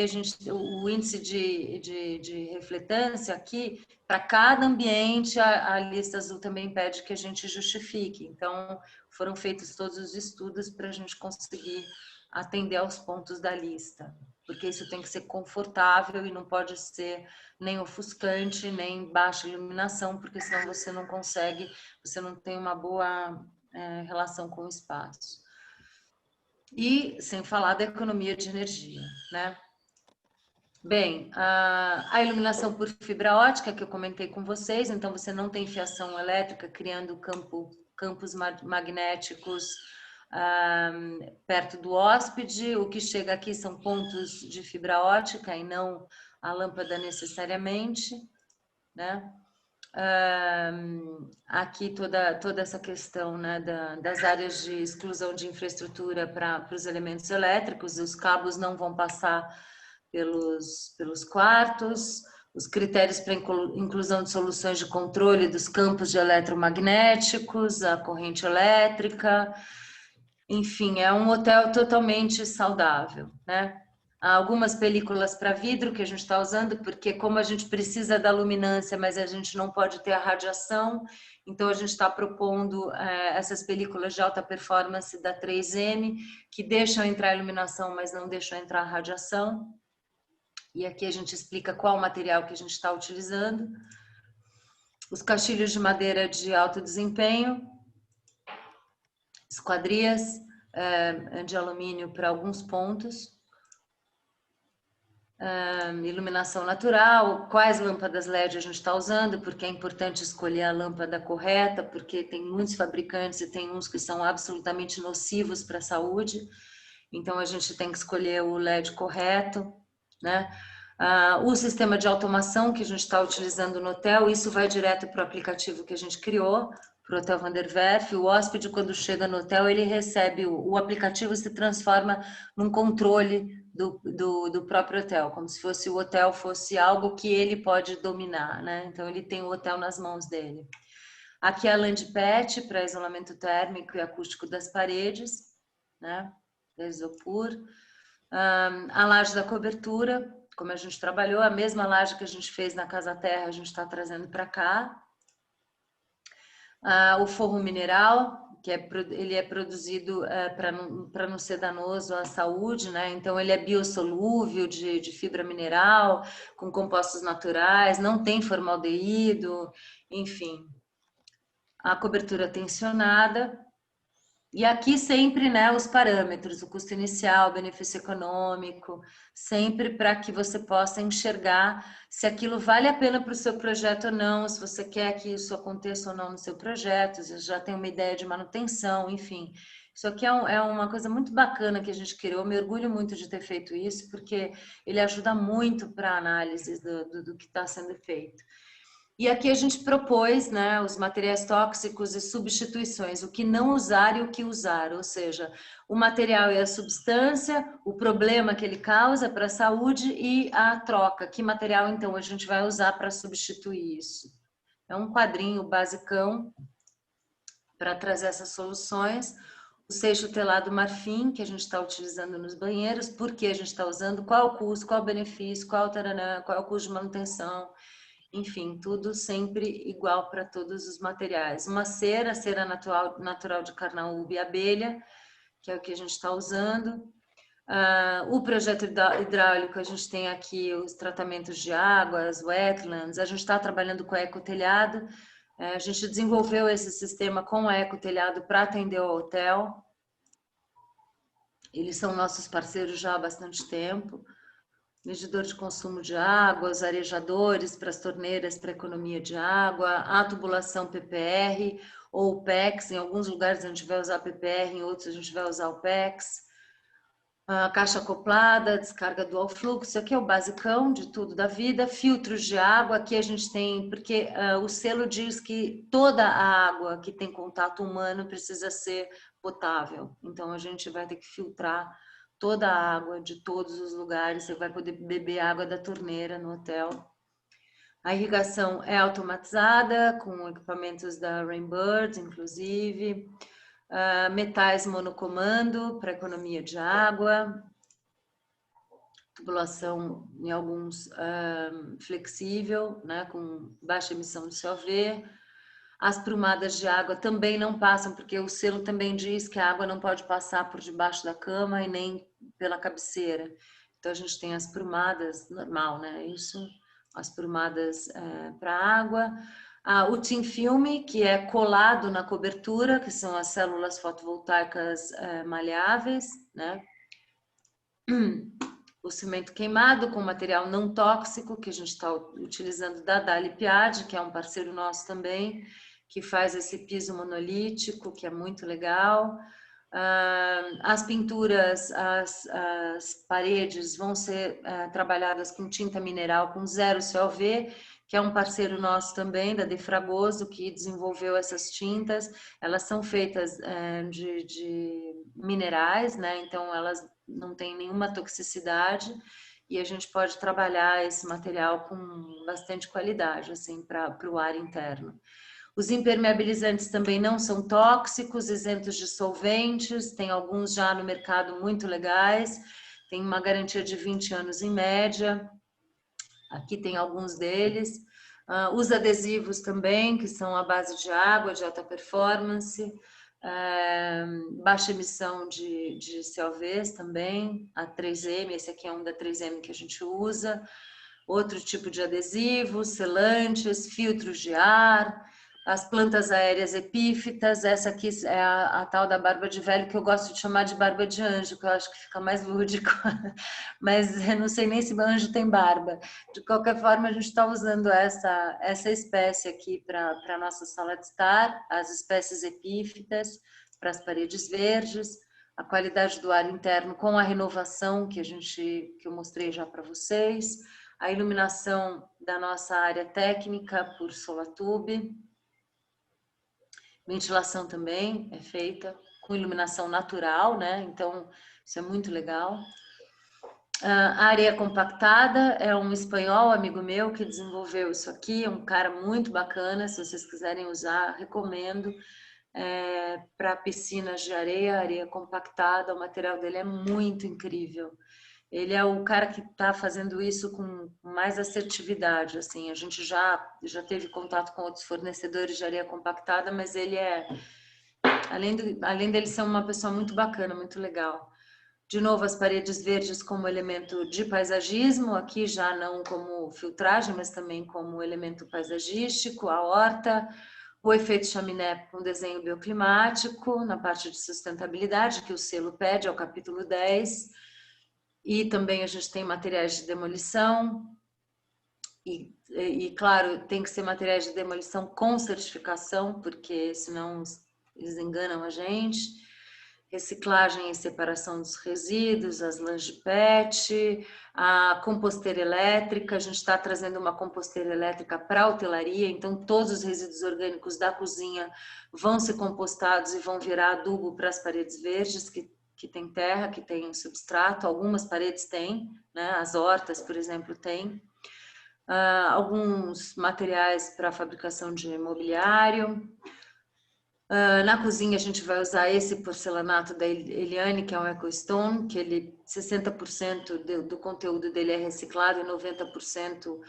o índice de refletância aqui, para cada ambiente, a lista azul também pede que a gente justifique. Então, foram feitos todos os estudos para a gente conseguir atender aos pontos da lista, porque isso tem que ser confortável e não pode ser nem ofuscante, nem baixa iluminação, porque senão você não consegue, você não tem uma boa relação com o espaço. E sem falar da economia de energia, né? Bem, a iluminação por fibra ótica que eu comentei com vocês, então você não tem fiação elétrica criando campos magnéticos perto do hóspede. O que chega aqui são pontos de fibra ótica e não a lâmpada necessariamente, né? Aqui toda essa questão, né, das áreas de exclusão de infraestrutura para os elementos elétricos, os cabos não vão passar pelos quartos, os critérios para inclusão de soluções de controle dos campos de eletromagnéticos, a corrente elétrica, enfim, é um hotel totalmente saudável, né? Há algumas películas para vidro que a gente está usando, porque como a gente precisa da luminância, mas a gente não pode ter a radiação, então a gente está propondo essas películas de alta performance da 3M, que deixam entrar a iluminação, mas não deixam entrar a radiação. E aqui a gente explica qual o material que a gente está utilizando. Os caixilhos de madeira de alto desempenho, esquadrias de alumínio para alguns pontos, iluminação natural, quais lâmpadas LED a gente está usando, porque é importante escolher a lâmpada correta, porque tem muitos fabricantes e tem uns que são absolutamente nocivos para a saúde, então a gente tem que escolher o LED correto, né? O sistema de automação que a gente está utilizando no hotel, isso vai direto para o aplicativo que a gente criou, para o Hotel Van der Werf. O hóspede, quando chega no hotel, ele recebe, o aplicativo se transforma num controle do próprio hotel, como se fosse o hotel fosse algo que ele pode dominar, né? Então, ele tem o hotel nas mãos dele. Aqui é a Landpet para isolamento térmico e acústico das paredes, né? Da isopor. A laje da cobertura, como a gente trabalhou, a mesma laje que a gente fez na Casa Terra, a gente está trazendo para cá. O forro mineral, que ele é produzido para não ser danoso à saúde, né? Então ele é biossolúvel de fibra mineral, com compostos naturais, não tem formaldeído, enfim. A cobertura tensionada. E aqui sempre, né, os parâmetros, o custo inicial, o benefício econômico, sempre para que você possa enxergar se aquilo vale a pena para o seu projeto ou não, se você quer que isso aconteça ou não no seu projeto, se já tem uma ideia de manutenção, enfim. Isso aqui é uma coisa muito bacana que a gente criou, me orgulho muito de ter feito isso, porque ele ajuda muito para a análise do que está sendo feito. E aqui a gente propôs, né, os materiais tóxicos e substituições, o que não usar e o que usar, ou seja, o material e a substância, o problema que ele causa para a saúde e a troca, que material então a gente vai usar para substituir isso. É um quadrinho basicão para trazer essas soluções. O seixo telado marfim, que a gente está utilizando nos banheiros, por que a gente está usando, qual o custo, qual o benefício, qual é o custo de manutenção. Enfim, tudo sempre igual para todos os materiais. Uma cera natural de carnaúba e abelha, que é o que a gente está usando. O projeto hidráulico, a gente tem aqui os tratamentos de águas, wetlands. A gente está trabalhando com ecotelhado. A gente desenvolveu esse sistema com o ecotelhado para atender o hotel. Eles são nossos parceiros já há bastante tempo. Medidor de consumo de água, os arejadores para as torneiras para economia de água, a tubulação PPR ou PEX, em alguns lugares a gente vai usar PPR, em outros a gente vai usar o PEX, a caixa acoplada, descarga dual fluxo, aqui é o basicão de tudo da vida, filtros de água, aqui a gente tem, porque o selo diz que toda a água que tem contato humano precisa ser potável, então a gente vai ter que filtrar toda a água de todos os lugares, você vai poder beber água da torneira no hotel. A irrigação é automatizada, com equipamentos da Rainbird, inclusive. metais monocomando para economia de água, tubulação em alguns flexível, né, com baixa emissão de CO2. As prumadas de água também não passam, porque o selo também diz que a água não pode passar por debaixo da cama e nem pela cabeceira. Então a gente tem as prumadas, normal, né? Isso, as prumadas para água. O thin film, que é colado na cobertura, que são as células fotovoltaicas maleáveis, né? O cimento queimado com material não tóxico, que a gente está utilizando da Dali Piad, que é um parceiro nosso também, que faz esse piso monolítico, que é muito legal. As pinturas, as paredes vão ser trabalhadas com tinta mineral com 0 COV, que é um parceiro nosso também, da Defragoso, que desenvolveu essas tintas. Elas são feitas de minerais, né? Então elas não têm nenhuma toxicidade e a gente pode trabalhar esse material com bastante qualidade, assim, para o ar interno. Os impermeabilizantes também não são tóxicos, isentos de solventes, tem alguns já no mercado muito legais, tem uma garantia de 20 anos em média, aqui tem alguns deles. Os adesivos também, que são à base de água, de alta performance, baixa emissão de COVs também, a 3M, esse aqui é um da 3M que a gente usa, outro tipo de adesivos, selantes, filtros de ar, as plantas aéreas epífitas, essa aqui é a tal da barba de velho, que eu gosto de chamar de barba de anjo, que eu acho que fica mais lúdico, mas eu não sei nem se anjo tem barba. De qualquer forma, a gente está usando essa espécie aqui para a nossa sala de estar, as espécies epífitas para as paredes verdes, a qualidade do ar interno com a renovação que eu mostrei já para vocês, a iluminação da nossa área técnica por Solatube. Ventilação também é feita com iluminação natural, né? Então, isso é muito legal. A areia compactada é um espanhol, amigo meu, que desenvolveu isso aqui. É um cara muito bacana, se vocês quiserem usar, recomendo. Para piscinas de areia compactada, o material dele é muito incrível. Ele é o cara que está fazendo isso com mais assertividade, assim. A gente já teve contato com outros fornecedores de areia compactada, mas ele além dele ser uma pessoa muito bacana, muito legal. De novo, as paredes verdes como elemento de paisagismo, aqui já não como filtragem, mas também como elemento paisagístico, a horta, o efeito chaminé com desenho bioclimático, na parte de sustentabilidade, que o selo pede, é o capítulo 10, e também a gente tem materiais de demolição, e claro, tem que ser materiais de demolição com certificação, porque senão eles enganam a gente. Reciclagem e separação dos resíduos, as lãs de PET, a composteira elétrica, a gente está trazendo uma composteira elétrica para a hotelaria, então todos os resíduos orgânicos da cozinha vão ser compostados e vão virar adubo para as paredes verdes, que tem terra, que tem substrato, algumas paredes têm, né? As hortas, por exemplo, têm. Alguns materiais para a fabricação de mobiliário. Na cozinha a gente vai usar esse porcelanato da Eliane, que é um EcoStone, que 60% do conteúdo dele é reciclado e 90%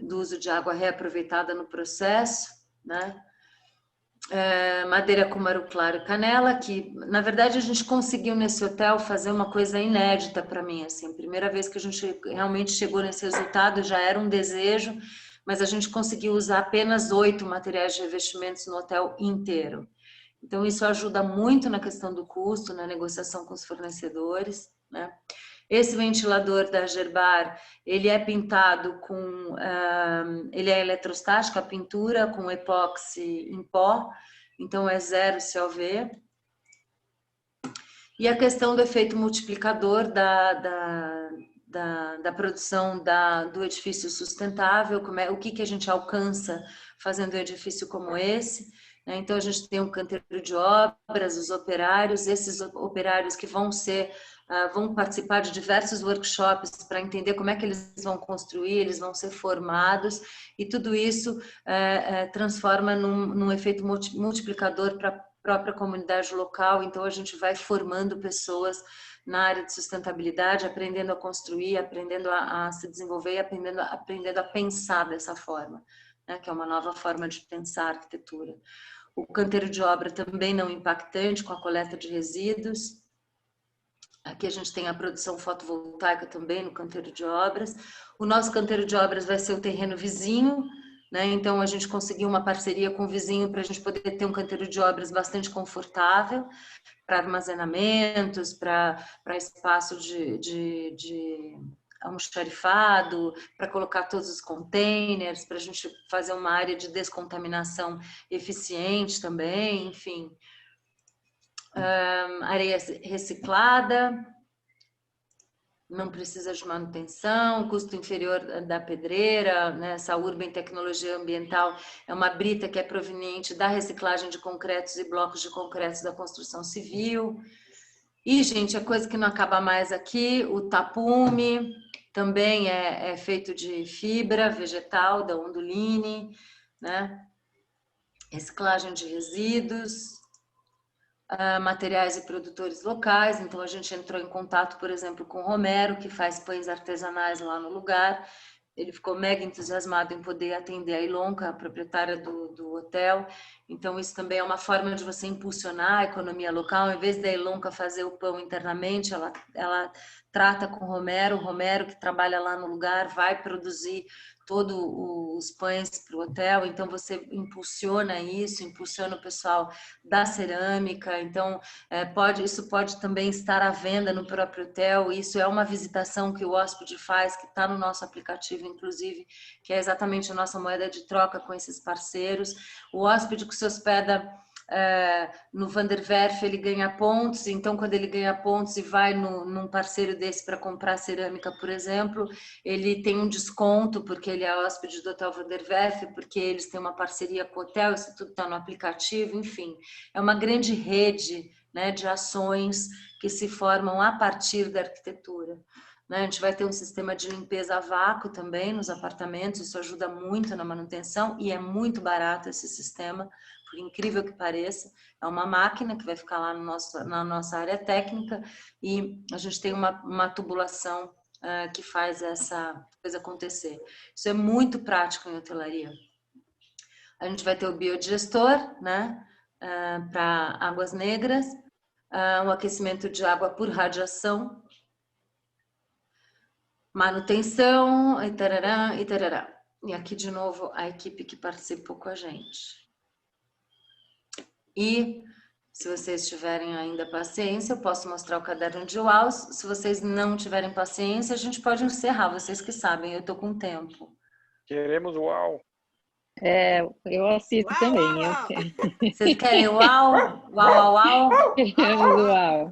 do uso de água reaproveitada no processo, né? Madeira com maru claro e canela, que na verdade a gente conseguiu nesse hotel fazer uma coisa inédita para mim, assim, primeira vez que a gente realmente chegou nesse resultado, já era um desejo, mas a gente conseguiu usar apenas 8 materiais de revestimentos no hotel inteiro. Então isso ajuda muito na questão do custo, na negociação com os fornecedores, né? Esse ventilador da Gerbar, ele é pintado com, ele é eletrostático, a pintura com epóxi em pó, então é 0 COV. E a questão do efeito multiplicador da produção do edifício sustentável, o que a gente alcança fazendo um edifício como esse, né? Então a gente tem um canteiro de obras, os operários, esses operários que vão participar de diversos workshops para entender como é que eles vão construir, eles vão ser formados, e tudo isso transforma num efeito multiplicador para própria comunidade local. Então, a gente vai formando pessoas na área de sustentabilidade, aprendendo a construir, aprendendo a se desenvolver e aprendendo a pensar dessa forma, né? Que é uma nova forma de pensar a arquitetura. O canteiro de obra também não impactante, com a coleta de resíduos. Aqui a gente tem a produção fotovoltaica também no canteiro de obras. O nosso canteiro de obras vai ser o terreno vizinho, né? Então a gente conseguiu uma parceria com o vizinho para a gente poder ter um canteiro de obras bastante confortável para armazenamentos, para espaço de almoxarifado, para colocar todos os containers, para a gente fazer uma área de descontaminação eficiente também, enfim. Areia reciclada, não precisa de manutenção, custo inferior da pedreira, né? Essa Urban Tecnologia Ambiental é uma brita que é proveniente da reciclagem de concretos e blocos de concretos da construção civil. E, gente, a coisa que não acaba mais aqui, o tapume, também é feito de fibra vegetal, da Onduline, né? Reciclagem de resíduos, materiais e produtores locais. Então a gente entrou em contato, por exemplo, com o Romero, que faz pães artesanais lá no lugar. Ele ficou mega entusiasmado em poder atender a Ilonka, a proprietária do hotel. Então isso também é uma forma de você impulsionar a economia local. Em vez da Ilonka fazer o pão internamente, ela trata com o Romero que trabalha lá no lugar, vai produzir todos os pães para o hotel, então você impulsiona isso, impulsiona o pessoal da cerâmica, então isso pode também estar à venda no próprio hotel. Isso é uma visitação que o hóspede faz, que está no nosso aplicativo, inclusive, que é exatamente a nossa moeda de troca com esses parceiros. O hóspede que se hospeda no Van der Werf, ele ganha pontos, então quando ele ganha pontos e vai num parceiro desse para comprar cerâmica, por exemplo, ele tem um desconto porque ele é hóspede do Hotel Van der Werf, porque eles têm uma parceria com o hotel, isso tudo está no aplicativo, enfim, é uma grande rede, né, de ações que se formam a partir da arquitetura. A gente vai ter um sistema de limpeza a vácuo também nos apartamentos, isso ajuda muito na manutenção e é muito barato esse sistema, por incrível que pareça. É uma máquina que vai ficar lá na nossa área técnica e a gente tem uma tubulação que faz essa coisa acontecer. Isso é muito prático em hotelaria. A gente vai ter o biodigestor, né, para águas negras, o aquecimento de água por radiação, manutenção, e tarará, e tarará. E aqui, de novo, a equipe que participou com a gente. E, se vocês tiverem ainda paciência, eu posso mostrar o caderno de UAUs. Se vocês não tiverem paciência, a gente pode encerrar, vocês que sabem, eu estou com tempo. Queremos UAU. Eu assisto Uau, também. uau, uau. Vocês querem uau? Uau, uau, uau? Queremos uau.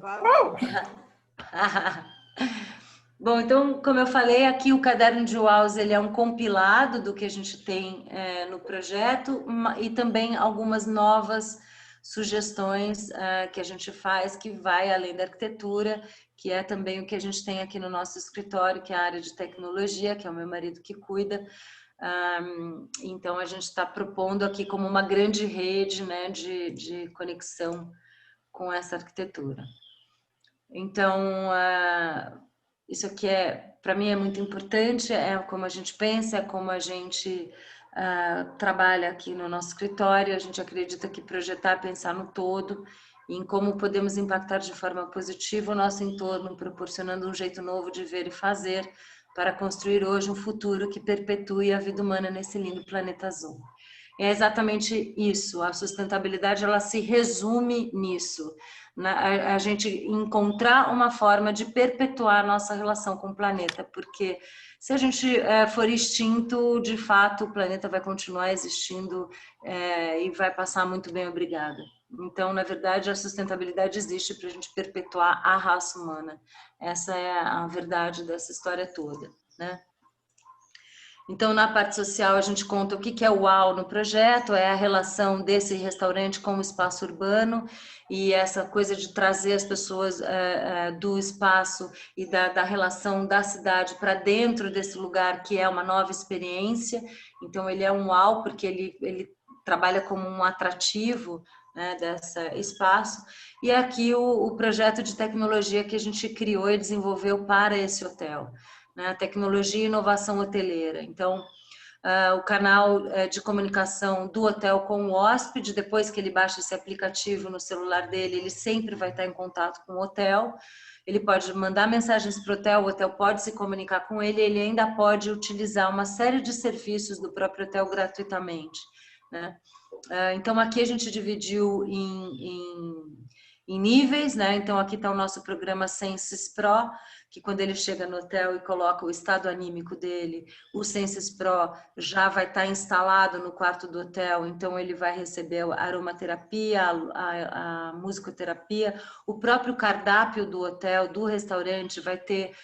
Bom, então, como eu falei, aqui o caderno de UAUs, ele é um compilado do que a gente tem no projeto e também algumas novas sugestões que a gente faz, que vai além da arquitetura, que é também o que a gente tem aqui no nosso escritório, que é a área de tecnologia, que é o meu marido que cuida. Então, a gente está propondo aqui como uma grande rede, né, de conexão com essa arquitetura. Então, isso aqui para mim é muito importante, é como a gente pensa, é como a gente trabalha aqui no nosso escritório. A gente acredita que projetar, pensar no todo, e em como podemos impactar de forma positiva o nosso entorno, proporcionando um jeito novo de ver e fazer, para construir hoje um futuro que perpetue a vida humana nesse lindo planeta azul. É exatamente isso, a sustentabilidade ela se resume nisso, a gente encontrar uma forma de perpetuar a nossa relação com o planeta, porque se a gente for extinto, de fato o planeta vai continuar existindo e vai passar muito bem, obrigada. Então, na verdade, a sustentabilidade existe para a gente perpetuar a raça humana. Essa é a verdade dessa história toda, né? Então, na parte social, a gente conta o que é o UAU no projeto, é a relação desse restaurante com o espaço urbano e essa coisa de trazer as pessoas do espaço e da relação da cidade para dentro desse lugar, que é uma nova experiência. Então, ele é um UAU porque ele trabalha como um atrativo, né, desse espaço. E aqui o projeto de tecnologia que a gente criou e desenvolveu para esse hotel, né, tecnologia e inovação hoteleira. Então, o canal de comunicação do hotel com o hóspede, depois que ele baixa esse aplicativo no celular dele, ele sempre vai estar em contato com o hotel. Ele pode mandar mensagens para o hotel pode se comunicar com ele, ele ainda pode utilizar uma série de serviços do próprio hotel gratuitamente, né? Então, aqui a gente dividiu em níveis, né? Então, aqui está o nosso programa Senses Pro, que quando ele chega no hotel e coloca o estado anímico dele, o Senses Pro já vai estar instalado no quarto do hotel, então ele vai receber a aromaterapia, a musicoterapia, o próprio cardápio do hotel, do restaurante, vai ter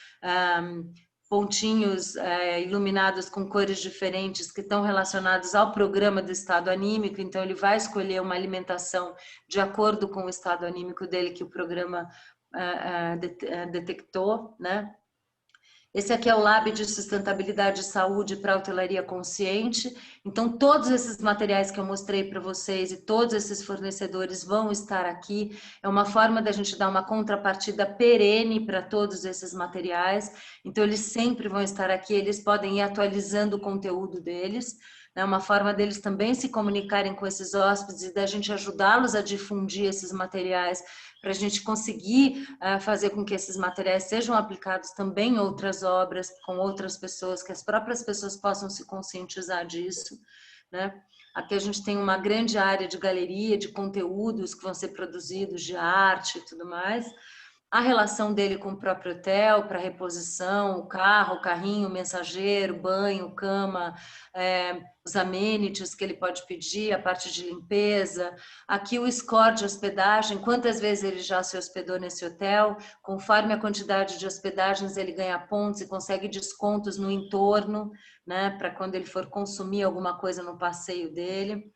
pontinhos iluminados com cores diferentes que estão relacionados ao programa do estado anímico, então ele vai escolher uma alimentação de acordo com o estado anímico dele que o programa detectou, né? Esse aqui é o Lab de Sustentabilidade e Saúde para a Hotelaria Consciente. Então, todos esses materiais que eu mostrei para vocês e todos esses fornecedores vão estar aqui. É uma forma da gente dar uma contrapartida perene para todos esses materiais. Então, eles sempre vão estar aqui, eles podem ir atualizando o conteúdo deles. É uma forma deles também se comunicarem com esses hóspedes e da gente ajudá-los a difundir esses materiais para a gente conseguir fazer com que esses materiais sejam aplicados também em outras obras, com outras pessoas, que as próprias pessoas possam se conscientizar disso, né? Aqui a gente tem uma grande área de galeria, de conteúdos que vão ser produzidos, de arte e tudo mais. A relação dele com o próprio hotel, para reposição, o carro, o carrinho, o mensageiro, banho, cama, os amenities que ele pode pedir, a parte de limpeza. Aqui o score de hospedagem, quantas vezes ele já se hospedou nesse hotel, conforme a quantidade de hospedagens ele ganha pontos e consegue descontos no entorno, né, para quando ele for consumir alguma coisa no passeio dele.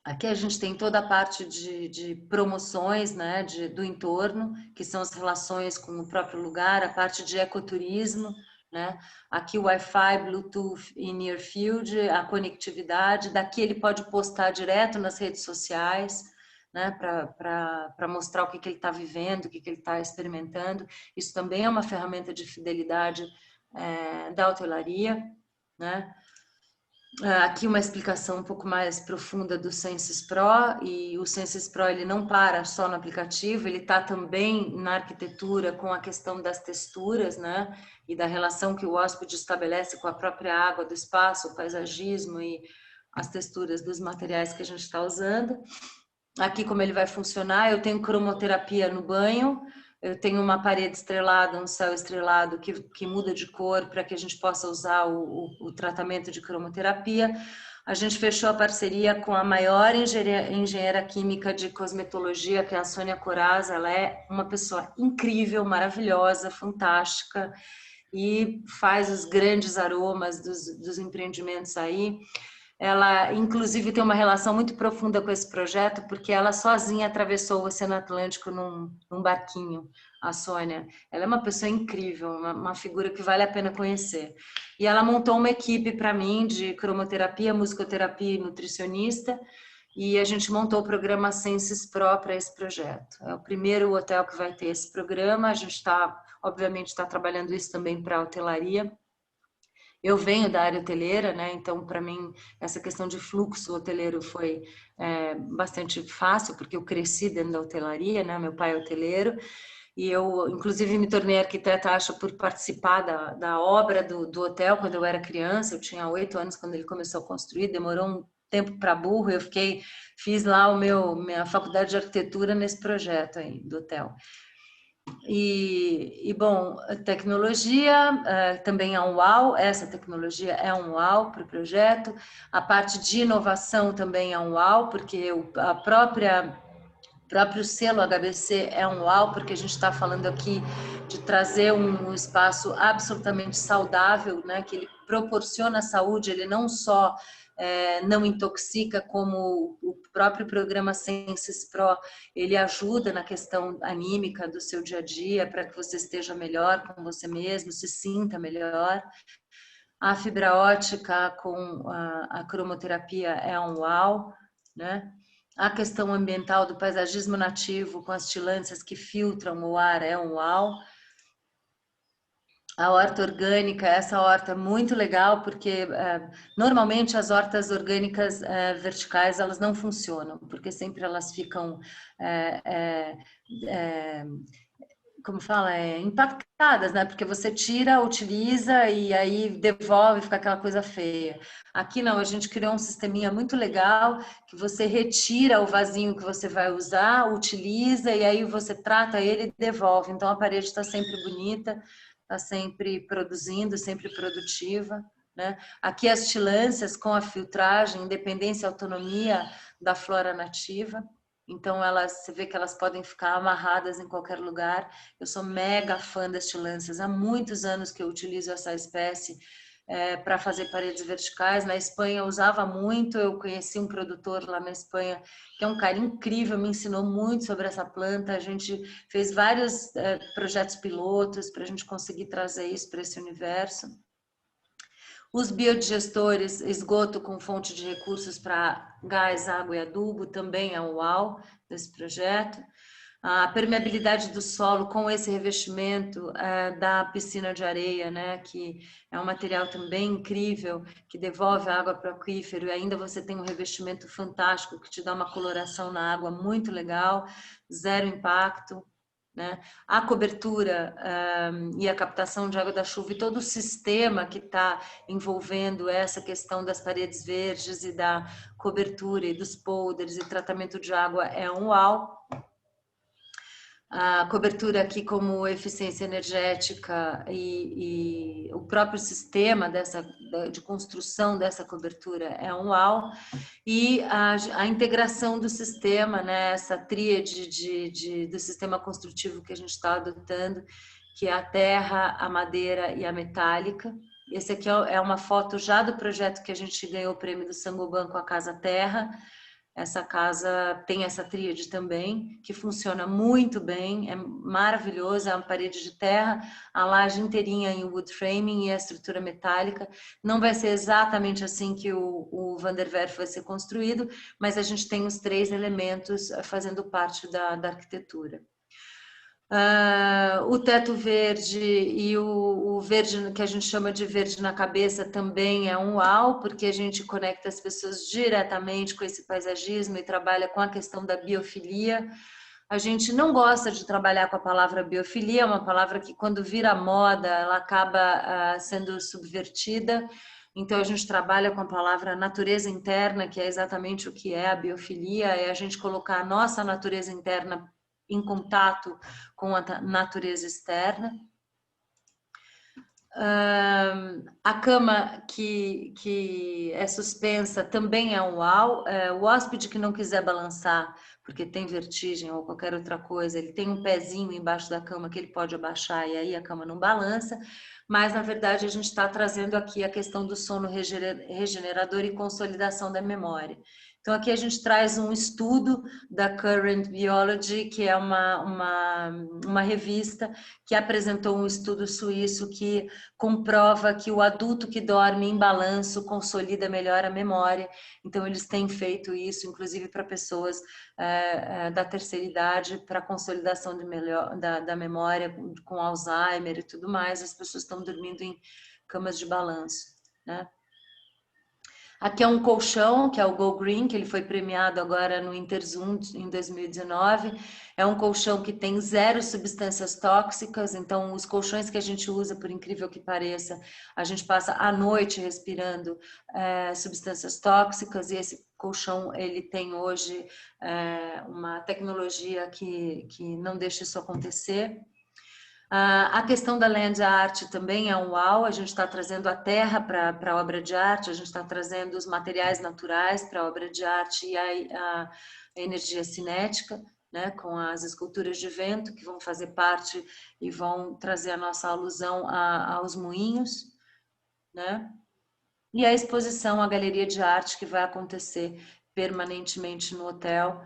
Aqui a gente tem toda a parte de promoções, né, do entorno, que são as relações com o próprio lugar, a parte de ecoturismo, né? Aqui o Wi-Fi, Bluetooth e Near Field, a conectividade. Daqui ele pode postar direto nas redes sociais, né, para mostrar o que ele está vivendo, o que ele está experimentando. Isso também é uma ferramenta de fidelidade da hotelaria, né? Aqui uma explicação um pouco mais profunda do Senses Pro, e o Senses Pro ele não para só no aplicativo, ele está também na arquitetura com a questão das texturas, né, e da relação que o hóspede estabelece com a própria água do espaço, o paisagismo e as texturas dos materiais que a gente está usando. Aqui como ele vai funcionar, eu tenho cromoterapia no banho, eu tenho uma parede estrelada, um céu estrelado que muda de cor para que a gente possa usar o tratamento de cromoterapia. A gente fechou a parceria com a maior engenheira química de cosmetologia, que é a Sônia Coraz. Ela é uma pessoa incrível, maravilhosa, fantástica e faz os grandes aromas dos empreendimentos aí. Ela, inclusive, tem uma relação muito profunda com esse projeto, porque ela sozinha atravessou o Oceano Atlântico num barquinho, a Sônia. Ela é uma pessoa incrível, uma figura que vale a pena conhecer. E ela montou uma equipe para mim de cromoterapia, musicoterapia e nutricionista, e a gente montou o programa Senses Pro para esse projeto. É o primeiro hotel que vai ter esse programa, a gente obviamente está trabalhando isso também para a hotelaria. Eu venho da área hoteleira, né? Então, para mim, essa questão de fluxo hoteleiro foi bastante fácil, porque eu cresci dentro da hotelaria, né? Meu pai é hoteleiro, e eu, inclusive, me tornei arquiteta, acho, por participar da obra do hotel quando eu era criança. Eu tinha 8 anos quando ele começou a construir, demorou um tempo para burro, fiz lá minha faculdade de arquitetura nesse projeto aí do hotel. Bom, a tecnologia também é um uau, essa tecnologia é um uau para o projeto. A parte de inovação também é um uau, porque o próprio selo HBC é um uau, porque a gente está falando aqui de trazer um espaço absolutamente saudável, né, que ele proporciona saúde, ele não só não intoxica, como o próprio programa Senses Pro, ele ajuda na questão anímica do seu dia a dia, para que você esteja melhor com você mesmo, se sinta melhor. A fibra ótica com a cromoterapia é um uau, né? A questão ambiental do paisagismo nativo com as tilânthias que filtram o ar é um uau. A horta orgânica, essa horta é muito legal porque normalmente as hortas orgânicas verticais elas não funcionam, porque sempre elas ficam como fala, impactadas, né? Porque você tira, utiliza e aí devolve, fica aquela coisa feia. Aqui não, a gente criou um sisteminha muito legal que você retira o vasinho que você vai usar, utiliza e aí você trata ele e devolve. Então a parede está sempre bonita, está sempre produzindo, sempre produtiva, né? Aqui as tilânthias com a filtragem, independência e autonomia da flora nativa. Então, você vê que elas podem ficar amarradas em qualquer lugar. Eu sou mega fã das tilânthias. Há muitos anos que eu utilizo essa espécie para fazer paredes verticais. Na Espanha eu usava muito. Eu conheci um produtor lá na Espanha, que é um cara incrível, me ensinou muito sobre essa planta. A gente fez vários projetos pilotos para a gente conseguir trazer isso para esse universo. Os biodigestores, esgoto com fonte de recursos para gás, água e adubo, também é um uau desse projeto. A permeabilidade do solo com esse revestimento da piscina de areia, né, que é um material também incrível, que devolve a água para o aquífero, e ainda você tem um revestimento fantástico que te dá uma coloração na água muito legal, zero impacto. Né? A cobertura e a captação de água da chuva e todo o sistema que está envolvendo essa questão das paredes verdes e da cobertura e dos polders e tratamento de água é um uau. A cobertura aqui como eficiência energética e o próprio sistema de construção dessa cobertura é um uau. E a integração do sistema, né, essa tríade do sistema construtivo que a gente está adotando, que é a terra, a madeira e a metálica. Esse aqui é uma foto já do projeto que a gente ganhou o prêmio do Sangoban com a Casa Terra. Essa casa tem essa tríade também, que funciona muito bem, é maravilhosa, é uma parede de terra, a laje inteirinha em wood framing e a estrutura metálica. Não vai ser exatamente assim que o Van der Werf vai ser construído, mas a gente tem os 3 elementos fazendo parte da arquitetura. O teto verde e o verde que a gente chama de verde na cabeça também é um uau, porque a gente conecta as pessoas diretamente com esse paisagismo e trabalha com a questão da biofilia. A gente não gosta de trabalhar com a palavra biofilia, é uma palavra que quando vira moda ela acaba sendo subvertida. Então a gente trabalha com a palavra natureza interna, que é exatamente o que é a biofilia, é a gente colocar a nossa natureza interna em contato com a natureza externa. A cama que é suspensa também é um uau. O hóspede que não quiser balançar, porque tem vertigem ou qualquer outra coisa, ele tem um pezinho embaixo da cama que ele pode abaixar e aí a cama não balança. Mas, na verdade, a gente está trazendo aqui a questão do sono regenerador e consolidação da memória. Então, aqui a gente traz um estudo da Current Biology, que é uma revista que apresentou um estudo suíço que comprova que o adulto que dorme em balanço consolida melhor a memória. Então, eles têm feito isso, inclusive para pessoas da terceira idade, para consolidação da memória com Alzheimer e tudo mais. As pessoas estão dormindo em camas de balanço, né? Aqui é um colchão, que é o Go Green, que ele foi premiado agora no Interzoom em 2019. É um colchão que tem 0 substâncias tóxicas, então os colchões que a gente usa, por incrível que pareça, a gente passa a noite respirando substâncias tóxicas, e esse colchão ele tem hoje uma tecnologia que não deixa isso acontecer. A questão da land art também é um uau, a gente está trazendo a terra para a obra de arte, a gente está trazendo os materiais naturais para a obra de arte e a energia cinética, né, com as esculturas de vento que vão fazer parte e vão trazer a nossa alusão aos moinhos, né? E a exposição, a galeria de arte que vai acontecer permanentemente no hotel.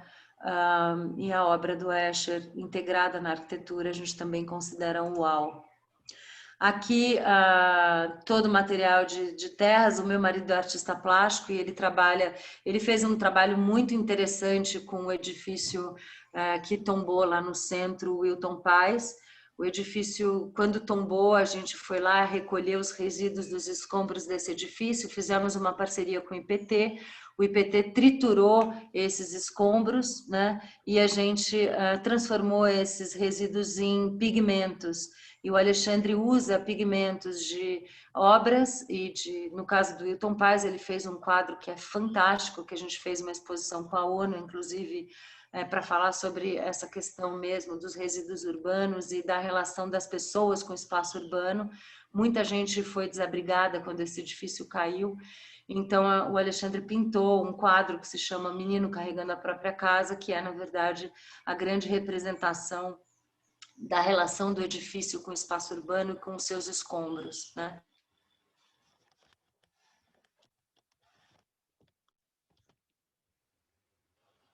E a obra do Escher integrada na arquitetura a gente também considera um uau. Aqui, todo o material de terras. O meu marido é artista plástico e ele fez um trabalho muito interessante com o edifício que tombou lá no centro, Wilton Paz. O edifício, quando tombou, a gente foi lá recolher os resíduos dos escombros desse edifício, fizemos uma parceria com o IPT. O IPT triturou esses escombros, né? E a gente transformou esses resíduos em pigmentos. E o Alexandre usa pigmentos de obras e no caso do Wilton Paz, ele fez um quadro que é fantástico, que a gente fez uma exposição com a ONU, inclusive, para falar sobre essa questão mesmo dos resíduos urbanos e da relação das pessoas com o espaço urbano. Muita gente foi desabrigada quando esse edifício caiu. Então, o Alexandre pintou um quadro que se chama Menino Carregando a Própria Casa, que é, na verdade, a grande representação da relação do edifício com o espaço urbano e com os seus escombros, né?